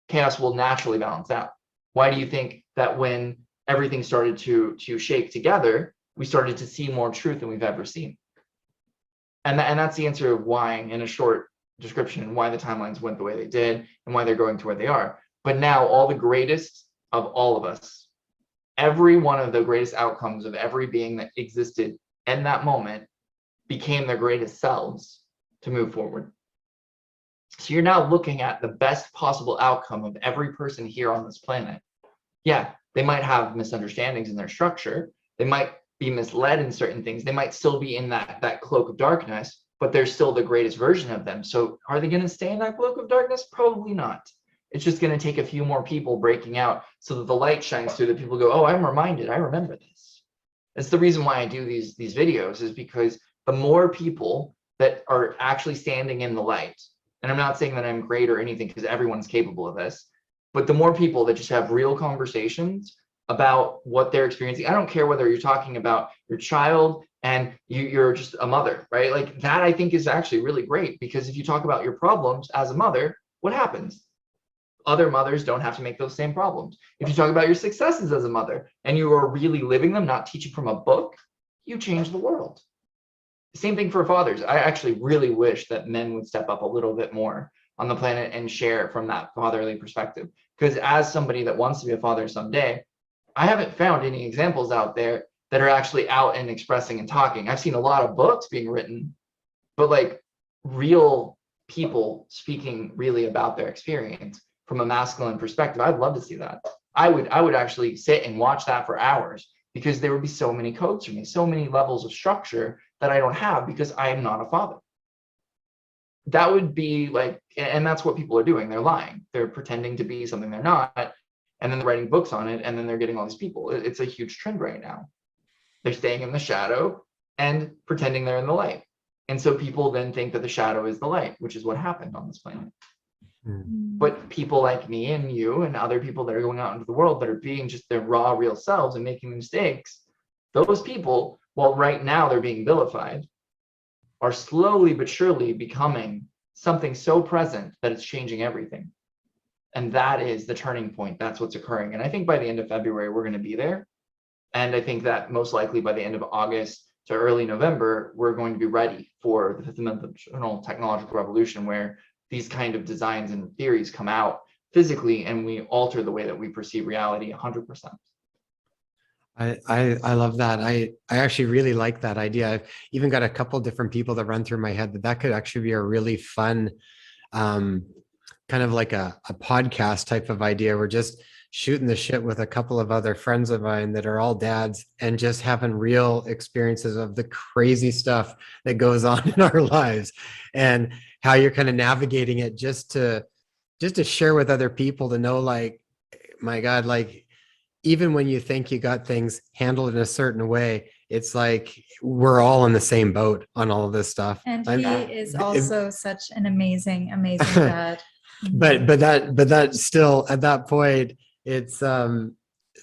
Chaos will naturally balance out. Why do you think that when everything started to shake together, we started to see more truth than we've ever seen? And that's the answer of why, in a short description, and why the timelines went the way they did and why they're going to where they are. But now all the greatest of all of us, every one of the greatest outcomes of every being that existed in that moment became their greatest selves to move forward. So you're now looking at the best possible outcome of every person here on this planet. Yeah, they might have misunderstandings in their structure. They might be misled in certain things. They might still be in that cloak of darkness, but they're still the greatest version of them. So are they going to stay in that cloak of darkness? Probably not. It's just going to take a few more people breaking out so that the light shines through, that people go, oh, I'm reminded, I remember this. That's the reason why I do these videos, is because the more people that are actually standing in the light, and I'm not saying that I'm great or anything because everyone's capable of this, but the more people that just have real conversations about what they're experiencing. I don't care whether you're talking about your child and you're just a mother, right? Like that, I think is actually really great, because if you talk about your problems as a mother, what happens? other mothers don't have to make those same problems. If you talk about your successes as a mother and you are really living them, not teaching from a book, you change the world. Same thing for fathers. I actually really wish that men would step up a little bit more on the planet and share from that fatherly perspective. Because as somebody that wants to be a father someday, I haven't found any examples out there that are actually out and expressing and talking. I've seen a lot of books being written, but like real people speaking really about their experience from a masculine perspective. I'd love to see that. I would actually sit and watch that for hours, because there would be so many codes for me, so many levels of structure that I don't have because I am not a father. That would be like, and that's what people are doing. They're lying. They're pretending to be something they're not, and then they're writing books on it, and then they're getting all these people. It's a huge trend right now. They're staying in the shadow and pretending they're in the light. And so people then think that the shadow is the light, which is what happened on this planet. But people like me and you and other people that are going out into the world that are being just their raw, real selves and making mistakes, those people, while right now they're being vilified, are slowly but surely becoming something so present that it's changing everything. And that is the turning point. That's what's occurring. And I think by the end of February, we're going to be there. And I think that most likely by the end of August to early November, we're going to be ready for the fifth dimensional technological revolution, where these kind of designs and theories come out physically and we alter the way that we perceive reality 100%. I love that. I actually really like that idea. I've even got a couple different people that run through my head that could actually be a really fun, kind of like a podcast type of idea. We're just shooting the shit with a couple of other friends of mine that are all dads and just having real experiences of the crazy stuff that goes on in our lives and how you're kind of navigating it, just to share with other people, to know, like, my God, like, even when you think you got things handled in a certain way, it's like we're all in the same boat on all of this stuff. And he is also such an amazing, amazing dad. But that still, at that point, it's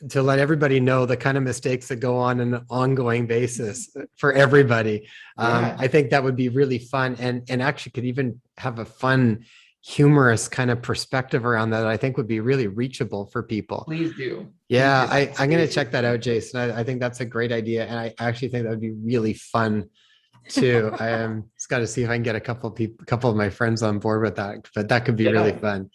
to let everybody know the kind of mistakes that go on an ongoing basis for everybody. I think that would be really fun, and actually could even have a fun, humorous kind of perspective around that. I think would be really reachable for people. Please do. Yeah, I'm going to check that out, Jason. I think that's a great idea, and I actually think that would be really fun too. I just got to see if I can get a couple of my friends on board with that, but that could be really fun.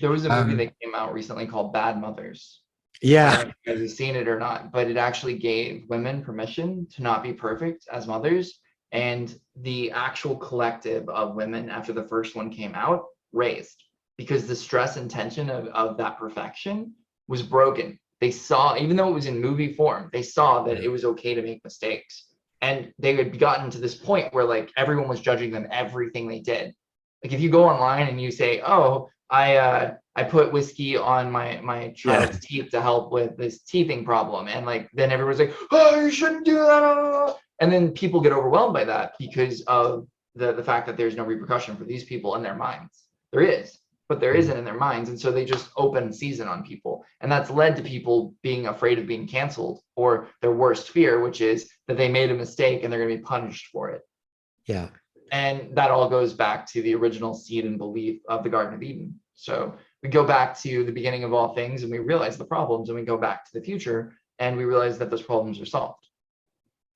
There was a movie that came out recently called Bad Mothers. Yeah. I don't know if you guys have seen it or not, but it actually gave women permission to not be perfect as mothers. And the actual collective of women after the first one came out raised, because the stress and tension of that perfection was broken. They saw, even though it was in movie form, they saw that it was okay to make mistakes. And they had gotten to this point where like everyone was judging them everything they did. Like if you go online and you say, oh, I put whiskey on my child's teeth to help with this teething problem, and like then everyone's like, oh, you shouldn't do that. And then people get overwhelmed by that because of the fact that there's no repercussion for these people in their minds. There is, but there isn't in their minds. And so they just open season on people. And that's led to people being afraid of being canceled, or their worst fear, which is that they made a mistake and they're going to be punished for it. Yeah. And that all goes back to the original seed and belief of the Garden of Eden. So we go back to the beginning of all things and we realize the problems, and we go back to the future and we realize that those problems are solved.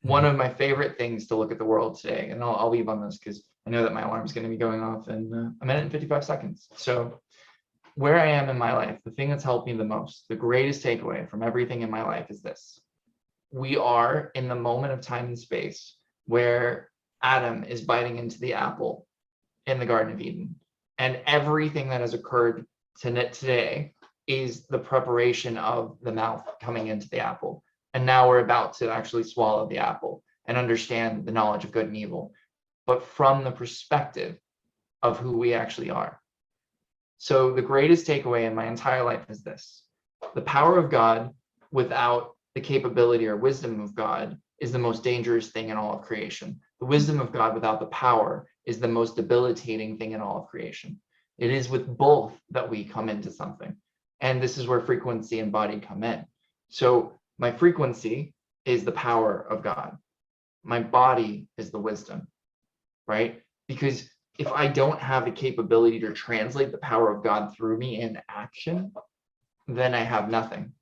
One of my favorite things to look at the world today, and I'll leave on this because I know that my alarm is going to be going off in a minute and 55 seconds. So where I am in my life, the thing that's helped me the most, the greatest takeaway from everything in my life is this. We are in the moment of time and space where Adam is biting into the apple in the Garden of Eden. And everything that has occurred today is the preparation of the mouth coming into the apple. And now we're about to actually swallow the apple and understand the knowledge of good and evil, but from the perspective of who we actually are. So the greatest takeaway in my entire life is this. The power of God without the capability or wisdom of God is the most dangerous thing in all of creation. The wisdom of God without the power is the most debilitating thing in all of creation. It is with both that we come into something. And this is where frequency and body come in. So my frequency is the power of God. My body is the wisdom, right? Because if I don't have the capability to translate the power of God through me in action, then I have nothing.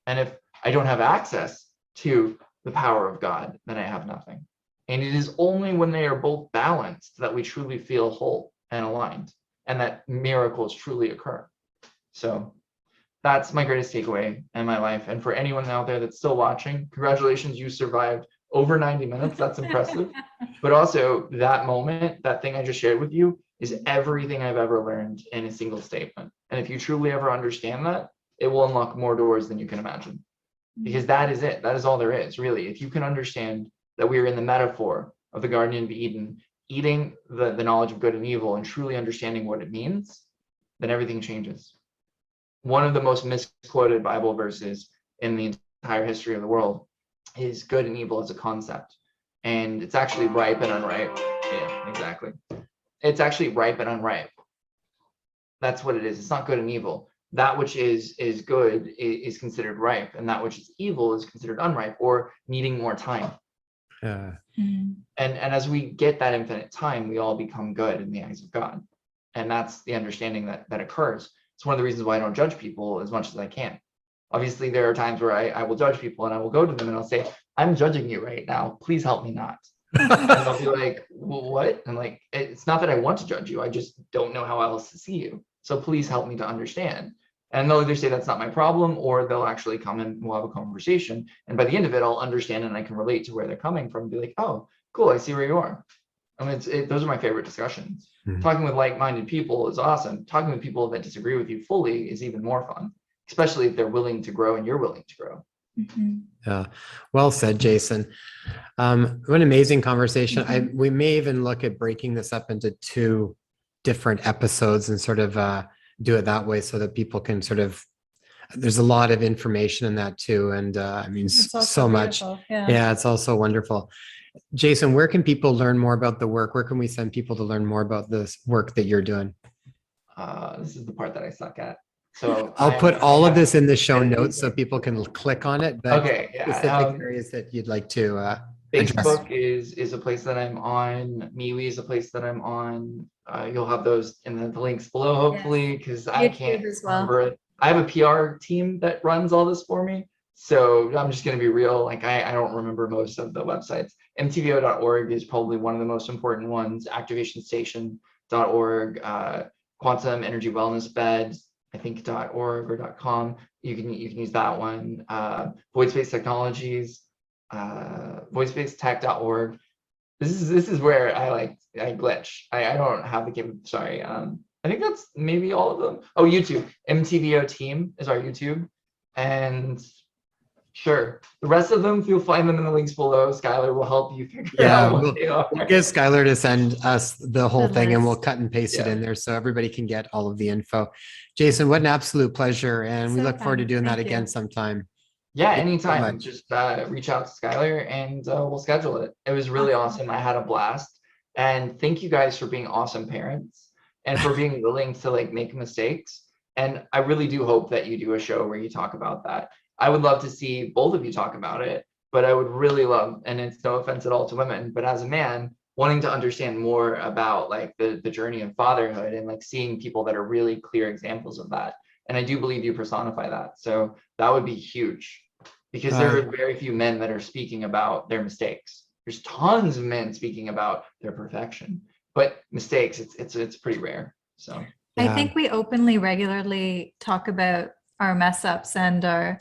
And if I don't have access to the power of God, then I have nothing. And it is only when they are both balanced that we truly feel whole and aligned, and that miracles truly occur. So that's my greatest takeaway in my life. And for anyone out there that's still watching, congratulations, you survived over 90 minutes. That's impressive. But also that moment, that thing I just shared with you, is everything I've ever learned in a single statement. And if you truly ever understand that, it will unlock more doors than you can imagine. Because that is it. That is all there is, really. If you can understand that we are in the metaphor of the Garden of Eden, eating the knowledge of good and evil and truly understanding what it means, then everything changes. One of the most misquoted Bible verses in the entire history of the world is good and evil as a concept. And it's actually ripe and unripe. Yeah, exactly. It's actually ripe and unripe. That's what it is. It's not good and evil. That which is good is considered ripe, and that which is evil is considered unripe or needing more time. And as we get that infinite time, we all become good in the eyes of God. And that's the understanding that occurs. It's one of the reasons why I don't judge people as much as I can. Obviously, there are times where I will judge people, and I will go to them and I'll say, I'm judging you right now. Please help me not. And they'll be like, well, what? And like, it's not that I want to judge you. I just don't know how else to see you. So please help me to understand. And they'll either say that's not my problem, or they'll actually come and we'll have a conversation. And by the end of it, I'll understand and I can relate to where they're coming from and be like, oh, cool, I see where you are. I mean, those are my favorite discussions. Talking with like-minded people is awesome. Talking with people that disagree with you fully is even more fun, especially if they're willing to grow and you're willing to grow. Yeah, well said, Jason. What an amazing conversation. We may even look at breaking this up into 2 different episodes and sort of do it that way so that people can sort of, there's a lot of information in that too. And I mean, so much. Yeah, it's also wonderful. Jason, where can people learn more about the work? Where can we send people to learn more about this work that you're doing? This is the part that I suck at. So I'll put all of this in the show notes so people can click on it. But okay, yeah. Specific areas that you'd like to Facebook is a place that I'm on. MeWe is a place that I'm on. You'll have those in the links below, hopefully, because I can't remember it. I have a PR team that runs all this for me. So I'm just going to be real. Like I don't remember most of the websites. mtvo.org is probably one of the most important ones. activationstation.org, quantum energy wellness bed, I think .org or .com. You can use that one. Void space technologies, voidspace.tech.org. This is where I glitch. I don't have the capability. Sorry. I think that's maybe all of them. Oh, YouTube. MTVO team is our YouTube. And sure, the rest of them, you'll find them in the links below. Skylar will help you figure out what they are. We'll get Skylar to send us the whole thing and we'll cut and paste it in there so everybody can get all of the info. Jason, what an absolute pleasure. And we look forward to doing that again sometime. Yeah, anytime. Just reach out to Skylar and we'll schedule it. It was really awesome. I had a blast. And thank you guys for being awesome parents and for being willing to make mistakes. And I really do hope that you do a show where you talk about that. I would love to see both of you talk about it, but I would really love, and it's no offense at all to women, but as a man, wanting to understand more about the journey of fatherhood and seeing people that are really clear examples of that. And I do believe you personify that. So that would be huge because there are very few men that are speaking about their mistakes. There's tons of men speaking about their perfection, but mistakes, it's pretty rare. So I think we openly, regularly talk about our mess ups and our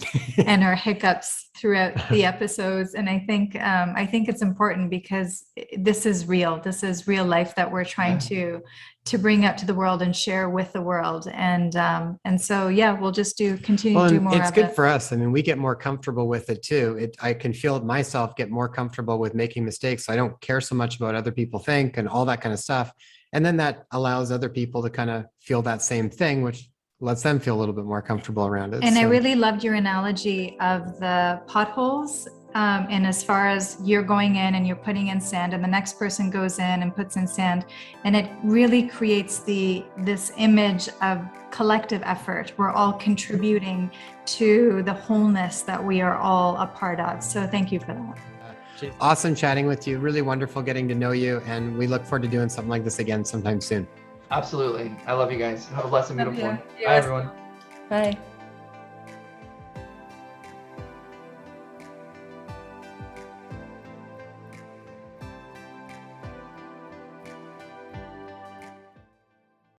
hiccups throughout the episodes. And I think it's important because this is real. This is real life that we're trying to bring out to the world and share with the world. And so, we'll just continue to do more of it. It's good for us. I mean, we get more comfortable with it too. I can feel myself get more comfortable with making mistakes. So I don't care so much about what other people think and all that kind of stuff. And then that allows other people to kind of feel that same thing, which lets them feel a little bit more comfortable around it. And I really loved your analogy of the potholes. And as far as you're going in and you're putting in sand and the next person goes in and puts in sand, and it really creates this image of collective effort. We're all contributing to the wholeness that we are all a part of. So thank you for that. Awesome chatting with you. Really wonderful getting to know you. And we look forward to doing something like this again sometime soon. Absolutely. I love you guys. Have a blessed and Love beautiful one. you. Bye, everyone. Bye.